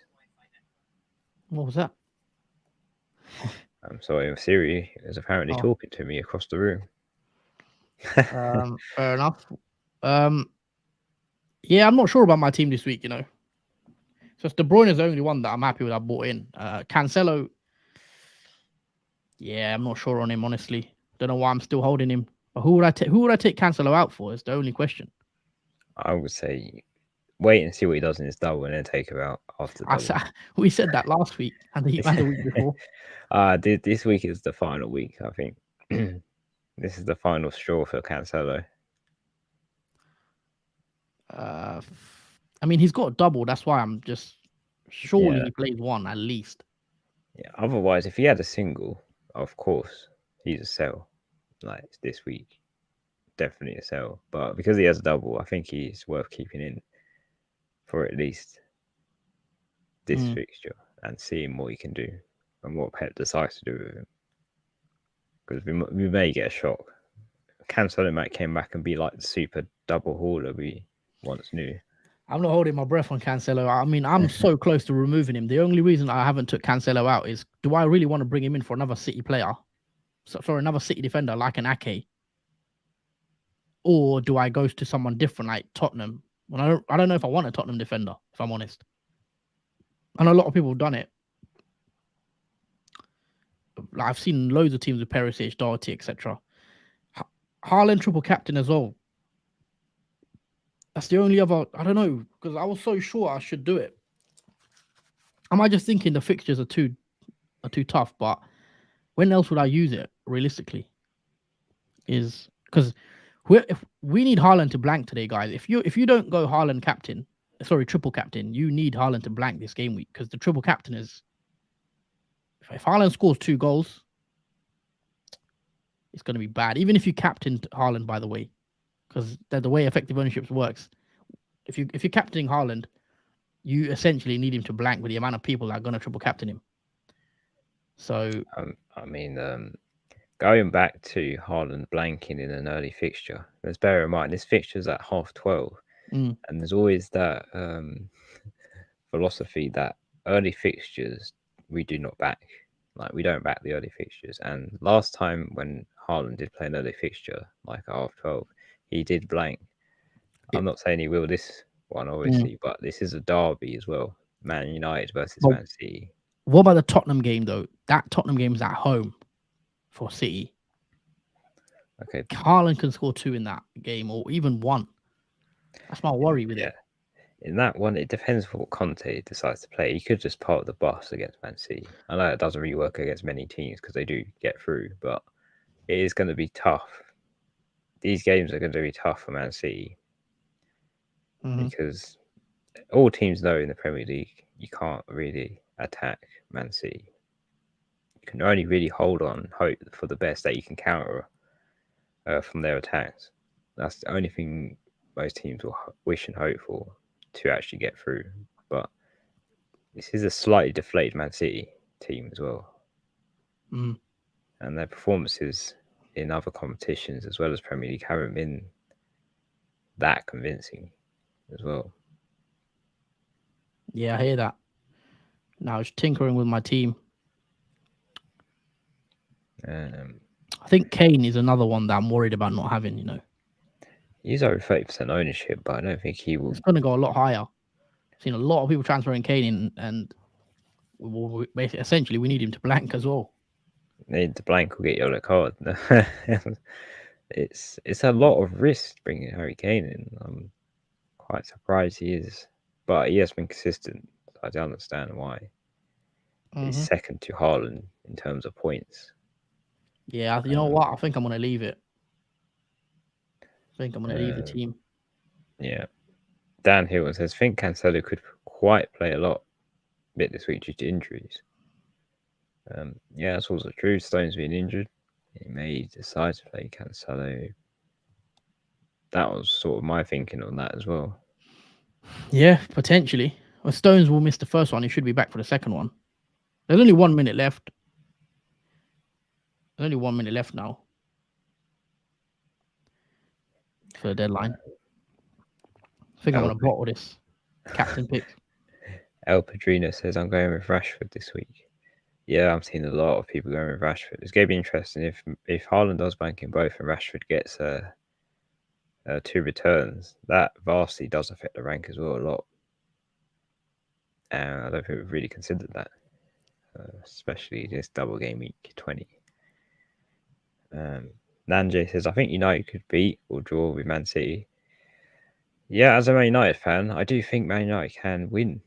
What was that? I'm sorry, Siri is apparently talking to me across the room. Fair enough. Yeah, I'm not sure about my team this week, So De Bruyne is the only one that I'm happy with I bought in. Cancelo, yeah, I'm not sure on him, honestly. Don't know why I'm still holding him. But who would I take Cancelo out for is the only question. I would say wait and see what he does in his double and then take him out after double. We said that last week and the week before. This week is the final week, I think. This is the final straw for Cancelo. I mean, he's got a double. That's why I'm just surely he plays 1 at least. Yeah. Otherwise, if he had a single, of course, he's a sell. Like this week, definitely a sell. But because he has a double, I think he's worth keeping in for at least this fixture and seeing what he can do and what Pep decides to do with him. Because we may get a shock. Cancelo might came back and be like the super double hauler we once knew. I'm not holding my breath on Cancelo. I mean, I'm so close to removing him. The only reason I haven't took Cancelo out is, do I really want to bring him in for another City player? So for another City defender like an Ake? or do I go to someone different like Tottenham? When I don't know if I want a Tottenham defender, if I'm honest. I know a lot of people have done it. Like I've seen loads of teams with Perisic, Doherty, etc. Haaland triple captain as well. That's the only other. I don't know, because I was so sure I should do it. Am I just thinking the fixtures are too tough? But when else would I use it realistically? Is because if we need Haaland to blank today, guys. If you don't go Haaland captain, sorry, triple captain, you need Haaland to blank this game week, because the triple captain is, if Haaland scores 2 goals, it's going to be bad. Even if you captained Haaland, by the way, because the way effective ownership works, if you're captaining Haaland, you essentially need him to blank with the amount of people that are going to triple captain him. So I mean, going back to Haaland blanking in an early fixture, let's bear in mind this fixture's at 12:30, and there's always that philosophy that early fixtures we do not back. Like, we don't back the early fixtures. And last time when Haaland did play an early fixture, like at 12:30, he did blank. I'm not saying he will this one, obviously, but this is a derby as well. Man United versus Man City. What about the Tottenham game, though? That Tottenham game is at home for City. Okay. Haaland can score 2 in that game, or even 1. That's my worry with it. In that one, it depends what Conte decides to play. He could just park the bus against Man City. I know it doesn't really work against many teams because they do get through, but it is going to be tough. These games are going to be tough for Man City because all teams know in the Premier League you can't really attack Man City. You can only really hold on, hope for the best that you can counter from their attacks. That's the only thing most teams will wish and hope for to actually get through. But this is a slightly deflated Man City team as well. And their performances in other competitions as well as Premier League haven't been that convincing as well. Yeah, I hear that. Now it's tinkering with my team. I think Kane is another one that I'm worried about not having, you know. He's over 30% ownership, but I don't think he will. It's going to go a lot higher. I've seen a lot of people transferring Kane in, and basically, essentially, we need him to blank as well. The blank will get yellow card. It's a lot of risk bringing Harry Kane in. I'm quite surprised he is, but he has been consistent. So I don't understand why. He's second to Haaland in terms of points. Yeah, you know what? I think I'm going to leave it. I think I'm going to leave the team. Yeah. Dan Hilton says, think Cancelo could quite play a bit this week due to injuries. Yeah, that's also true. Stone's been injured. He may decide to play Cancelo. That was sort of my thinking on that as well. Yeah, potentially. Well, Stones will miss the first one. He should be back for the second one. There's only 1 minute left. There's only 1 minute left now for the deadline. I think I'm going to bottle this captain pick. El Padrino says, I'm going with Rashford this week. Yeah, I'm seeing a lot of people going with Rashford. It's going to be interesting if Haaland does bank in both and Rashford gets 2 returns. That vastly does affect the rank as well a lot. And I don't think we've really considered that, especially this double game week 20. Nanje says, I think United could beat or draw with Man City. Yeah, as a Man United fan, I do think Man United can win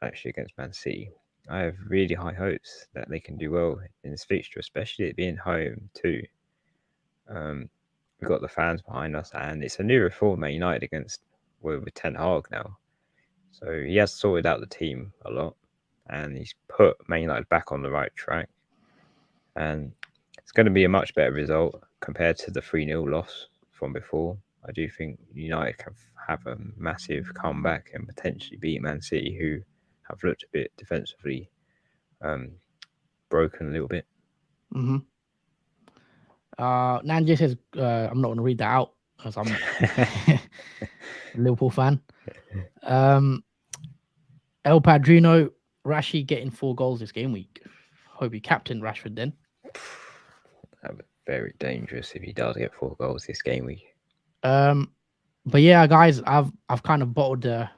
actually against Man City. I have really high hopes that they can do well in this fixture, especially it being home too. We've got the fans behind us, and it's a new reform Man United with Ten Hag now. So he has sorted out the team a lot, and he's put Man United back on the right track. And it's going to be a much better result compared to the 3-0 loss from before. I do think United can have a massive comeback and potentially beat Man City, who have looked a bit defensively broken a little bit. Nanje says, I'm not going to read that out because I'm a Liverpool fan. El Padrino, Rashi getting 4 goals this game week. Hope you captain Rashford then. That would be very dangerous if he does get 4 goals this game week. But yeah, guys, I've kind of bottled the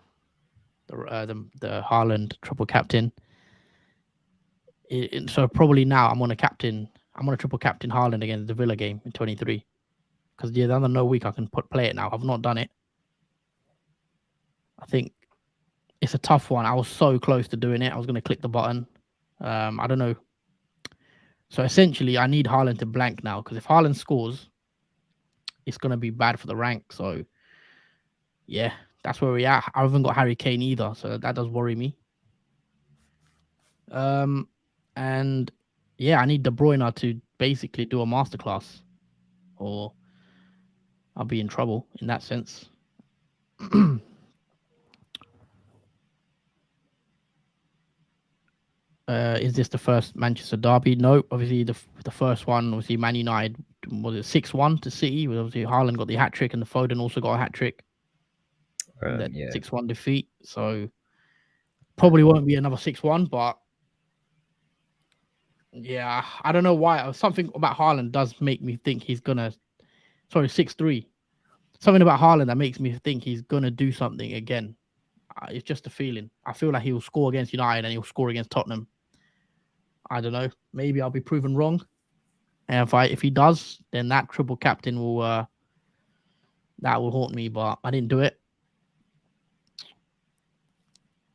Haaland triple captain. So probably now I'm gonna triple captain Haaland against the Villa game in 23 because the other no week I can play it now. I've not done it. I think it's a tough one. I was so close to doing it. I was gonna click the button. I don't know. So essentially, I need Haaland to blank now because if Haaland scores, it's gonna be bad for the rank. So yeah, that's where we are. I haven't got Harry Kane either, so that does worry me. And yeah, I need De Bruyne to basically do a masterclass, or I'll be in trouble in that sense. Is this the first Manchester derby? No, obviously the first one, obviously Man United, was it 6-1 to City? Obviously Haaland got the hat trick and the Foden also got a hat trick in that Yeah. 6-1 defeat. So probably won't be another 6-1, but yeah, I don't know why. Something about Haaland does make me think he's gonna. Sorry, 6-3. Something about Haaland that makes me think he's gonna do something again. It's just a feeling. I feel like he'll score against United and he'll score against Tottenham. I don't know. Maybe I'll be proven wrong. And if he does, then that triple captain will haunt me. But I didn't do it.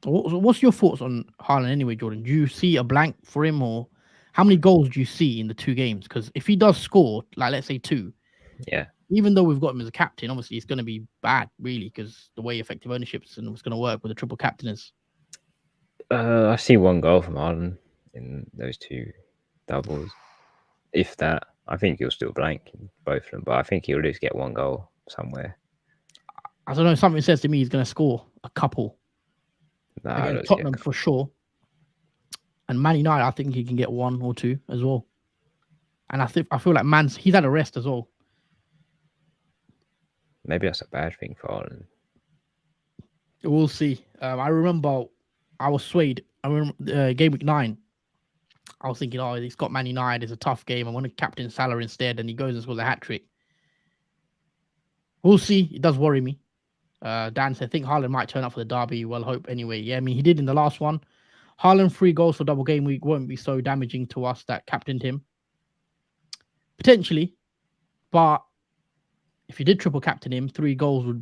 What's your thoughts on Haaland anyway, Jordan? Do you see a blank for him, or how many goals do you see in the two games? Because if he does score, like let's say 2, Yeah. even though we've got him as a captain, obviously it's going to be bad, really, because the way effective ownerships and it's going to work with the triple captain is. I see 1 goal from Ireland in those 2 doubles. If that, I think he'll still blank in both of them, but I think he'll at least get 1 goal somewhere. I don't know. Something says to me he's going to score a couple against Tottenham for sure. And Man United, I think he can get 1 or 2 as well. And I feel like he's had a rest as well. Maybe that's a bad thing for Ireland. We'll see. I remember I was swayed. I remember game week 9. I was thinking, oh, he's got Man United. It's a tough game. I'm going to captain Salah instead, and he goes and scores a hat trick. We'll see. It does worry me. Dan said, I think Haaland might turn up for the derby. Well, hope anyway. Yeah, I mean, he did in the last one. Haaland 3 goals for double game week won't be so damaging to us that captained him. Potentially, but if you did triple captain him, 3 goals would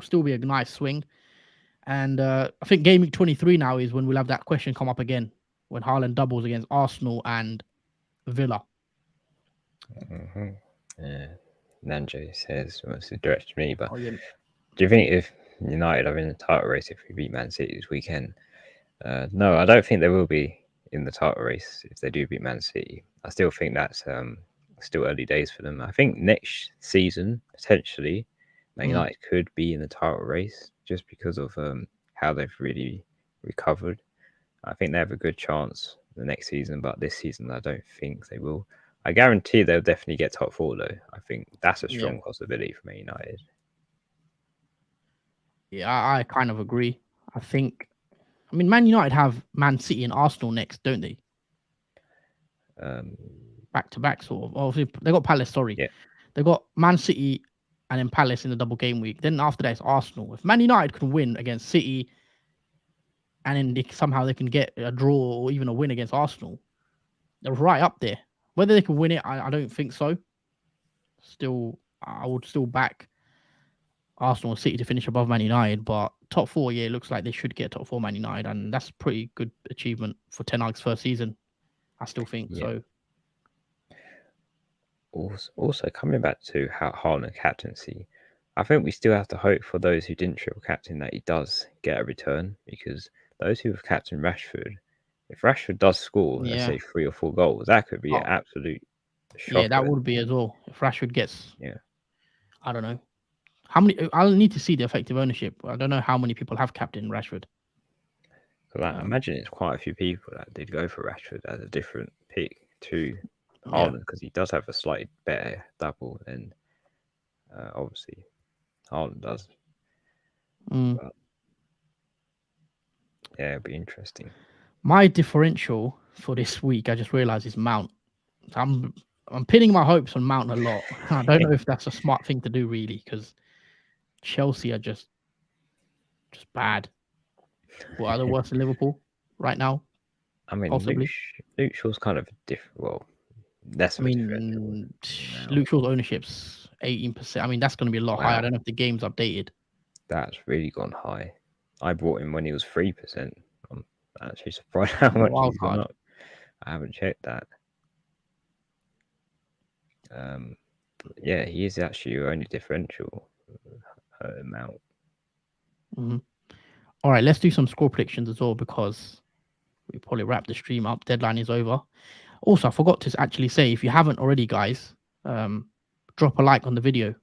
still be a nice swing. And I think game week 23 now is when we'll have that question come up again, when Haaland doubles against Arsenal and Villa. Mm-hmm. Yeah. Nanjo says, wants to direct me, but yeah. Do you think if United are in the title race if we beat Man City this weekend? No, I don't think they will be in the title race if they do beat Man City. I still think that's still early days for them. I think next season, potentially, Man United could be in the title race just because of how they've really recovered. I think they have a good chance the next season, but this season I don't think they will. I guarantee they'll definitely get top 4 though. I think that's a strong possibility for Man United. Yeah, I kind of agree. I mean, Man United have Man City and Arsenal next, don't they? Back to back, sort of. Obviously, they got Palace. Sorry, yeah. They got Man City and then Palace in the double game week. Then after that, it's Arsenal. If Man United can win against City, and then somehow they can get a draw or even a win against Arsenal, they're right up there. Whether they can win it, I don't think so. Still, I would still back Arsenal and City to finish above Man United, but top 4, yeah, it looks like they should get top 4 Man United, and that's a pretty good achievement for Ten Hag's first season. I still think so. Also, coming back to Haaland captaincy, I think we still have to hope for those who didn't triple captain that he does get a return, because those who have captained Rashford, if Rashford does score, let's say 3 or 4 goals, that could be an absolute shocker. Yeah, that would be as well. If Rashford gets, I don't know. How many? I'll need to see the effective ownership. I don't know how many people have captained Rashford. I imagine it's quite a few people that did go for Rashford as a different pick to Haaland, because he does have a slightly better double than obviously Haaland does. But, yeah, it'll be interesting. My differential for this week, I just realised, is Mount. I'm pinning my hopes on Mount a lot. I don't know if that's a smart thing to do, really, because Chelsea are just bad. What are they worse than Liverpool right now? I mean, Possibly. Luke Shaw's kind of different. Well, less I of a differential mean, now. Luke Shaw's ownership's 18%. I mean, that's going to be a lot higher. I Wow. don't know if the game's updated. That's really gone high. I bought him when he was 3%. I'm actually surprised how much Wild he's gone card. up. I haven't checked that. Yeah, he is actually your only differential amount. Mm-hmm. All right, let's do some score predictions as well, because we probably wrap the stream up. Deadline is over. Also, I forgot to actually say, if you haven't already, guys, drop a like on the video.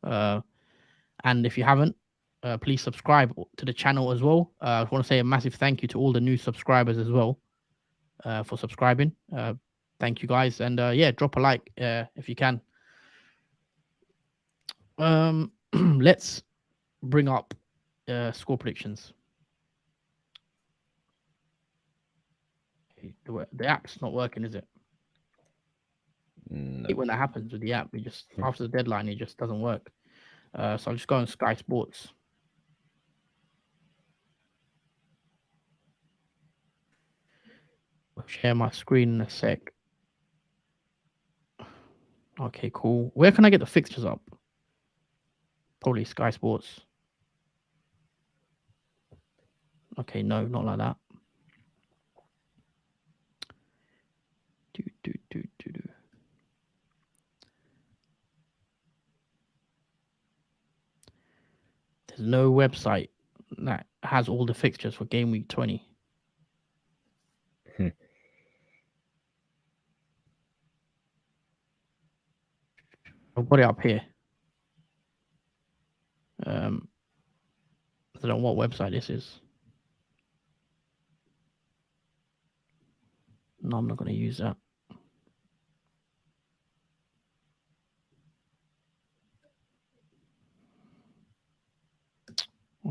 And if you haven't, please subscribe to the channel as well. I want to say a massive thank you to all the new subscribers as well for subscribing. Thank you, guys. And yeah, drop a like if you can. Let's bring up score predictions. The app's not working, is it? No. When that happens with the app, we just after the deadline, it just doesn't work. So I'll just go on Sky Sports. I'll share my screen in a sec. Okay, cool. Where can I get the fixtures up? Probably Sky Sports. Okay, no, not like that. There's no website that has all the fixtures for game week 20. I've got it up here. I don't know what website this is. No, I'm not going to use that.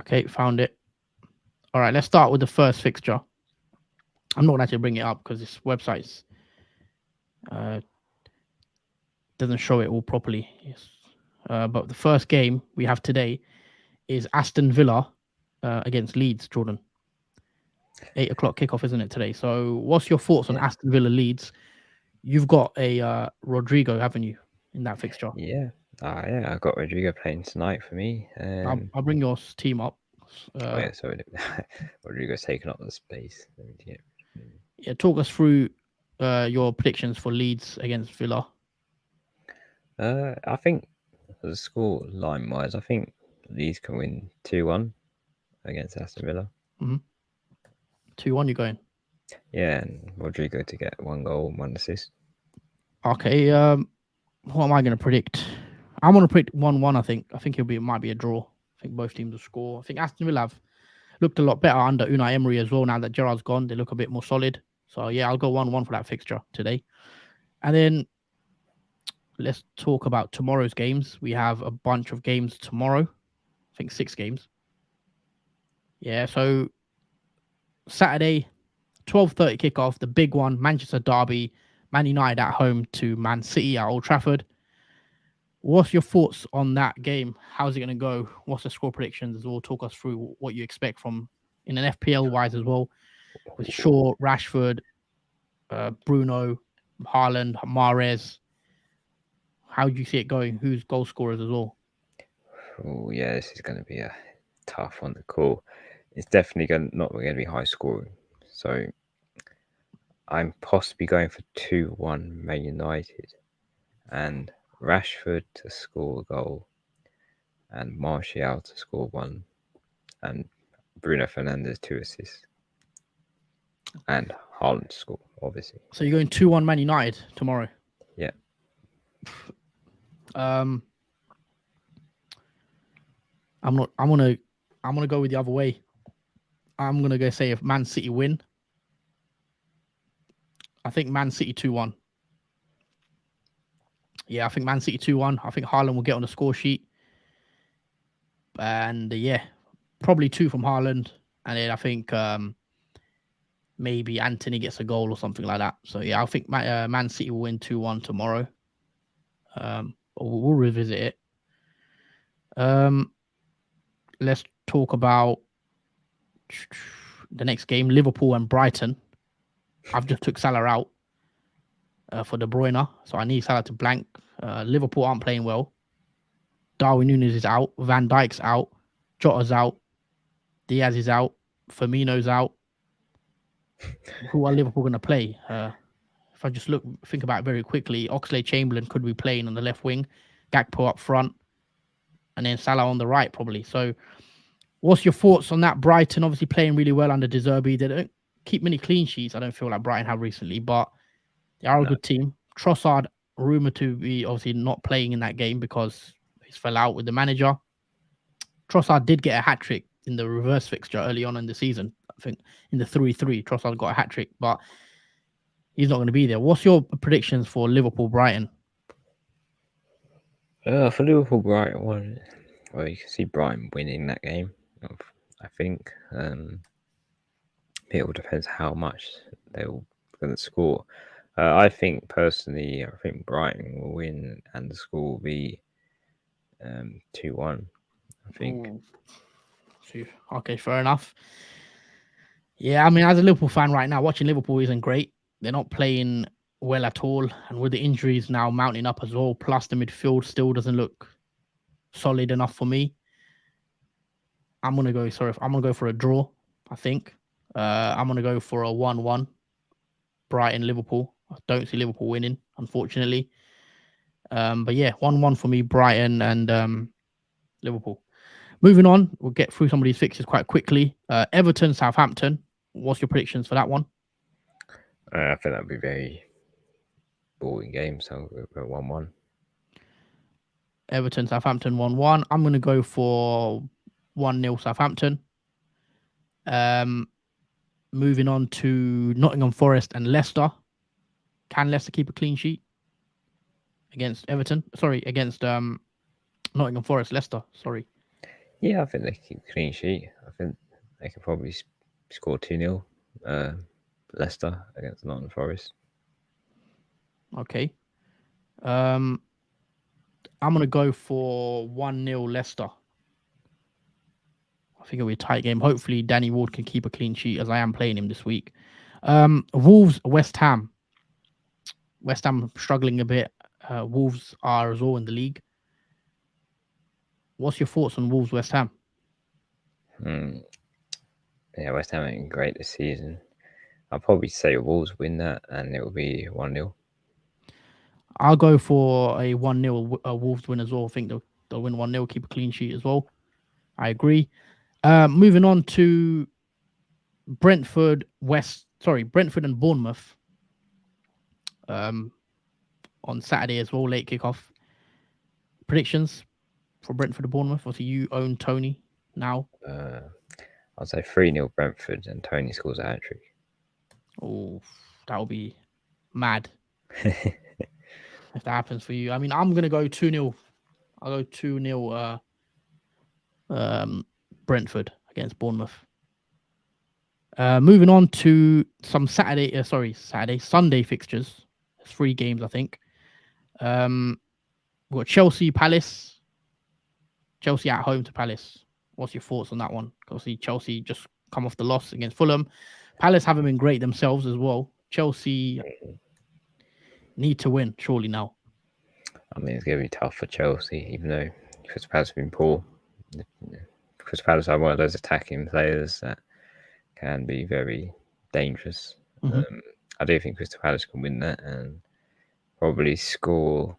Okay, found it. All right, let's start with the first fixture. I'm not going to actually bring it up because this website doesn't show it all properly. Yes. But the first game we have today is Aston Villa against Leeds, Jordan. 8 o'clock kickoff, isn't it, today? So what's your thoughts on Aston Villa Leeds? You've got a Rodrigo, haven't you, in that fixture? Yeah. Yeah, I got Rodrigo playing tonight for me. I'll bring your team up. Oh yeah, sorry. Rodrigo's taken up the space. Yeah, talk us through your predictions for Leeds against Villa. I think the score line wise, I think Leeds can win 2-1 against Aston Villa. 2-1, you're going? Yeah, and Rodrigo to get 1 goal, 1 assist. Okay, what am I going to predict? I'm going to predict 1-1, I think. I think it might be a draw. I think both teams will score. I think Aston Villa have looked a lot better under Unai Emery as well. Now that Gerrard's gone, they look a bit more solid. So yeah, I'll go 1-1 for that fixture today. And then let's talk about tomorrow's games. We have a bunch of games tomorrow. I think 6 games. Yeah, so Saturday, 12:30 kickoff, the big one, Manchester Derby, Man United at home to Man City at Old Trafford. What's your thoughts on that game? How's it going to go? What's the score predictions as well? Talk us through what you expect from in an FPL wise as well, with Shaw, Rashford, Bruno, Haaland, Mahrez. How do you see it going? Who's goal scorers as well? Oh yeah, this is going to be a tough one to call. It's definitely not going to be high scoring. So I'm possibly going for 2-1 Man United, and Rashford to score a goal, and Martial to score 1, and Bruno Fernandes 2 assists, and Haaland to score, obviously. So you're going 2-1 Man United tomorrow? Yeah. I'm gonna go with the other way. I'm gonna go say if Man City win. I think Man City 2-1. Yeah, I think Man City 2-1. I think Haaland will get on the score sheet. And yeah, probably 2 from Haaland. And then I think maybe Anthony gets a goal or something like that. So yeah, I think Man City will win 2-1 tomorrow. But we'll revisit it. Let's talk about the next game, Liverpool and Brighton. I've just took Salah out for De Bruyne, so I need Salah to blank. Liverpool aren't playing well. Darwin Núñez is out. Van Dijk's out. Jota's out. Diaz is out. Firmino's out. Who are Liverpool going to play? If I just think about it very quickly, Oxlade-Chamberlain could be playing on the left wing, Gakpo up front, and then Salah on the right probably. So what's your thoughts on that? Brighton obviously playing really well under De Zerbi. They don't keep many clean sheets, I don't feel like Brighton have recently, but they are a good team. Trossard rumoured to be obviously not playing in that game because he's fell out with the manager. Trossard did get a hat-trick in the reverse fixture early on in the season. I think in the 3-3, Trossard got a hat-trick, but he's not going to be there. What's your predictions for Liverpool-Brighton? For Liverpool-Brighton, well, you can see Brighton winning that game, I think. It all depends how much they're going to score. I think personally, Brighton will win and the score will be 2-1. I think. Ooh. Okay, fair enough. Yeah, I mean, as a Liverpool fan right now, watching Liverpool isn't great. They're not playing well at all. And with the injuries now mounting up as well, plus the midfield still doesn't look solid enough for me. I'm going to go for a draw, I think. I'm going to go for a 1-1 Brighton-Liverpool. I don't see Liverpool winning, unfortunately. But yeah, 1-1 for me, Brighton and Liverpool. Moving on, we'll get through some of these fixtures quite quickly. Everton, Southampton. What's your predictions for that one? I think that'd be very boring game, so we'll go 1-1. Everton, Southampton 1-1. I'm going to go for 1-0 Southampton. Moving on to Nottingham Forest and Leicester. Can Leicester keep a clean sheet against Everton? Sorry, against Nottingham Forest, Leicester. Sorry. Yeah, I think they keep a clean sheet. I think they could probably score 2-0 Leicester against Nottingham Forest. Okay. I'm going to go for 1-0 Leicester. I think it'll be a tight game. Hopefully, Danny Ward can keep a clean sheet as I am playing him this week. Wolves, West Ham. West Ham struggling a bit. Wolves are as well in the league. What's your thoughts on Wolves, West Ham? Yeah, West Ham ain't great this season. I'll probably say Wolves win that and it will be 1-0. I'll go for a 1-0 Wolves win as well. I think they'll win 1-0, keep a clean sheet as well. I agree. Moving on to Brentford and Bournemouth. On Saturday as well, late kickoff. Predictions for Brentford and Bournemouth. Obviously, you own Tony now. I'll say 3-0 Brentford and Tony scores a hat-trick. Oh, that will be mad if that happens for you. I mean, I'm going to go 2-0. I'll go 2-0 Brentford against Bournemouth. Moving on to some Sunday fixtures. 3 games, I think. We've got Chelsea, Palace. Chelsea at home to Palace. What's your thoughts on that one? Obviously, Chelsea just come off the loss against Fulham. Palace haven't been great themselves as well. Chelsea need to win, surely now. I mean, it's going to be tough for Chelsea, even though Crystal Palace have been poor. Crystal Palace are one of those attacking players that can be very dangerous. Mm-hmm. I do think Crystal Palace can win that and probably score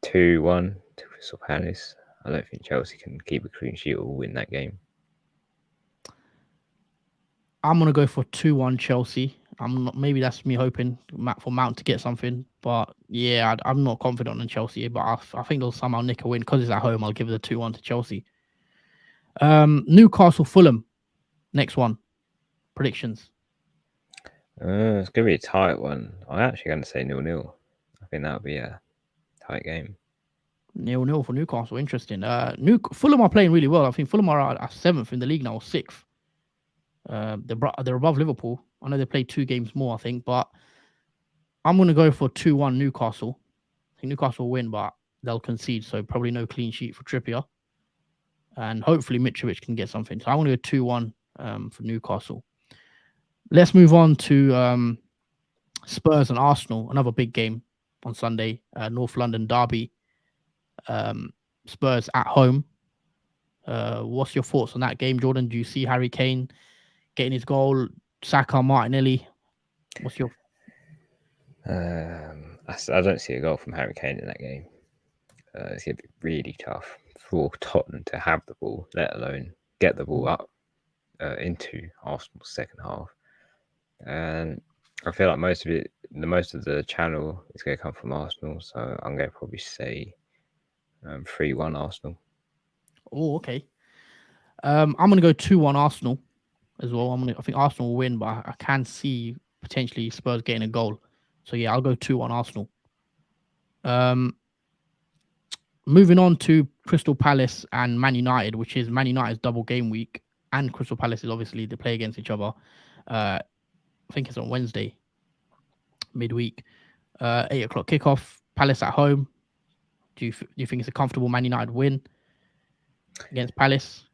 2-1 to Crystal Palace. I don't think Chelsea can keep a clean sheet or win that game. I'm going to go for 2-1 Chelsea. Maybe that's me hoping for Mount to get something. But yeah, I'm not confident in Chelsea. But I think they'll somehow nick a win. Because it's at home, I'll give it a 2-1 to Chelsea. Newcastle, Fulham. Next one. Predictions. It's going to be a tight one. I'm actually going to say 0-0. I think that'll be a tight game. 0-0 for Newcastle. Interesting. Fulham are playing really well. I think Fulham are at 7th in the league now, or 6th. They're above Liverpool. I know they played 2 games more, I think, but I'm going to go for 2-1 Newcastle I think Newcastle will win, but they'll concede. So probably no clean sheet for Trippier. And hopefully Mitrovic can get something. So I want to go 2-1 for Newcastle. Let's move on to Spurs and Arsenal, another big game on Sunday, North London derby. Spurs at home. What's your thoughts on that game, Jordan? Do you see Harry Kane getting his goal? Saka, Martinelli? What's your... I don't see a goal from Harry Kane in that game. It's going to be really tough for Tottenham to have the ball, let alone get the ball up into Arsenal's second half. And I feel like most of the channel is going to come from Arsenal, so I'm going to probably say 3-1 Arsenal. Oh, okay. I'm going to go 2-1 Arsenal as well. I think Arsenal will win, but I can see potentially Spurs getting a goal. So yeah, I'll go 2-1 Arsenal. Moving on to Crystal Palace and Man United, which is Man United's double game week, and Crystal Palace is obviously they play against each other. I think it's on Wednesday, midweek. 8 o'clock kickoff. Palace at home. Do you think it's a comfortable Man United win against Palace?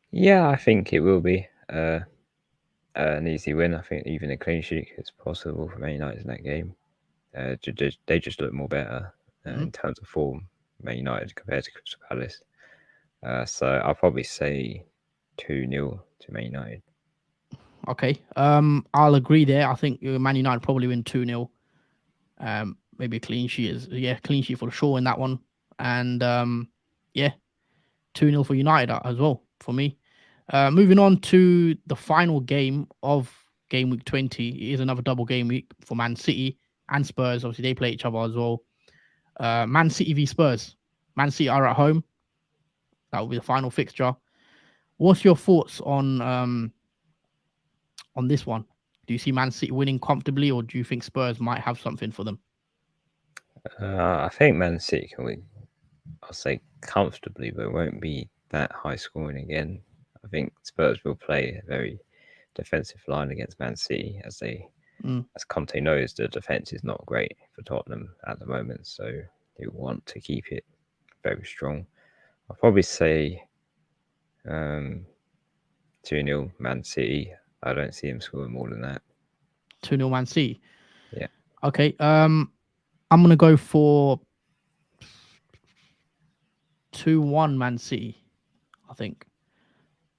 Yeah, I think it will be an easy win. I think even a clean sheet is possible for Man United in that game. They just look more better in terms of form, Man United compared to Crystal Palace. So I'll probably say 2-0 to Man United. Okay. I'll agree there. I think Man United probably win 2-0. Maybe a clean sheet clean sheet for sure in that one. And 2-0 for United as well for me. Moving on to the final game of game week 20. It is another double game week for Man City and Spurs. Obviously, they play each other as well. Man City v Spurs. Man City are at home. That will be the final fixture. What's your thoughts on this one? Do you see Man City winning comfortably, or do you think Spurs might have something for them? I think Man City can win. I'll say comfortably, but it won't be that high scoring again. I think Spurs will play a very defensive line against Man City, as Conte knows the defense is not great for Tottenham at the moment, so he'll want to keep it very strong. I'll probably say 2-0 Man City. I don't see him scoring more than that. 2-0 Man City. Yeah. Okay. I'm gonna go for 2-1 Man City. I think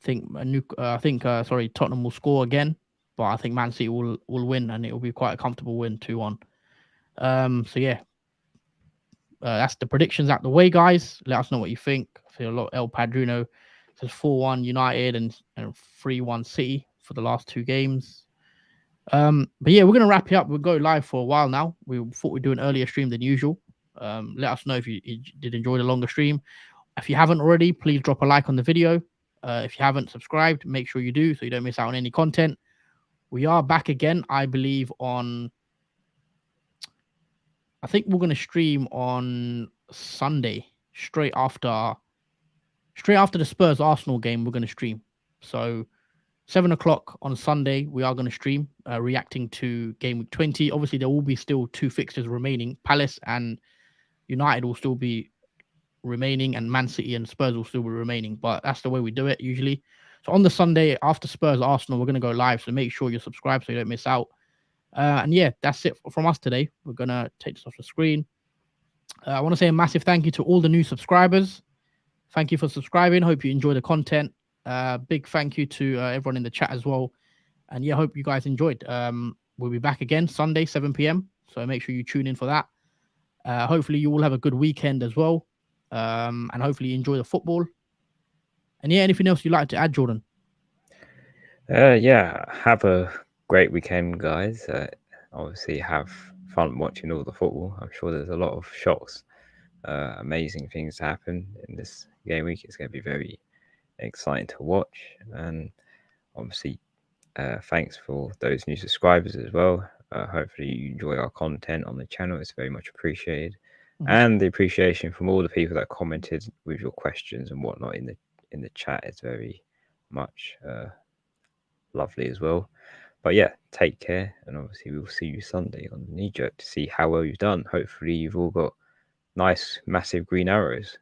Tottenham will score again, but I think Man City will win, and it will be quite a comfortable win, 2-1. That's the predictions out the way, guys. Let us know what you think. I feel a lot. El Padrino says 4-1 United and 3-1 City for the last two games. But yeah, we're gonna wrap it up. We'll go live for a while now. We thought we'd do an earlier stream than usual. Let us know if you did enjoy the longer stream. If you haven't already, please drop a like on the video. If you haven't subscribed, make sure you do so you don't miss out on any content. We are back again, I believe, I think we're going to stream on Sunday, straight after the Spurs Arsenal game. We're going to stream. So 7 o'clock on Sunday, we are going to stream, reacting to game week 20. Obviously, there will be still two fixtures remaining. Palace and United will still be remaining, and Man City and Spurs will still be remaining. But that's the way we do it usually. So on the Sunday after Spurs Arsenal, we're going to go live. So make sure you're subscribed so you don't miss out. And yeah, that's it from us today. We're going to take this off the screen. I want to say a massive thank you to all the new subscribers. Thank you for subscribing. Hope you enjoy the content. Big thank you to everyone in the chat as well. And yeah, hope you guys enjoyed. We'll be back again Sunday, 7 p.m. So make sure you tune in for that. Hopefully you all have a good weekend as well. And hopefully you enjoy the football. And yeah, anything else you'd like to add, Jordan? Yeah, have a great weekend, guys. Obviously have fun watching all the football. I'm sure there's a lot of shocks, amazing things to happen in this game week. It's going to be very exciting to watch. And obviously, thanks for those new subscribers as well. Hopefully you enjoy our content on the channel. It's very much appreciated. And the appreciation from all the people that commented with your questions and whatnot in the chat is very much lovely as well. But yeah, take care, and obviously we'll see you Sunday on the Knee Jerk to see how well you've done. Hopefully you've all got nice, massive green arrows.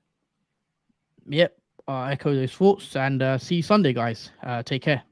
Yep, I echo those thoughts, and see you Sunday, guys. Take care.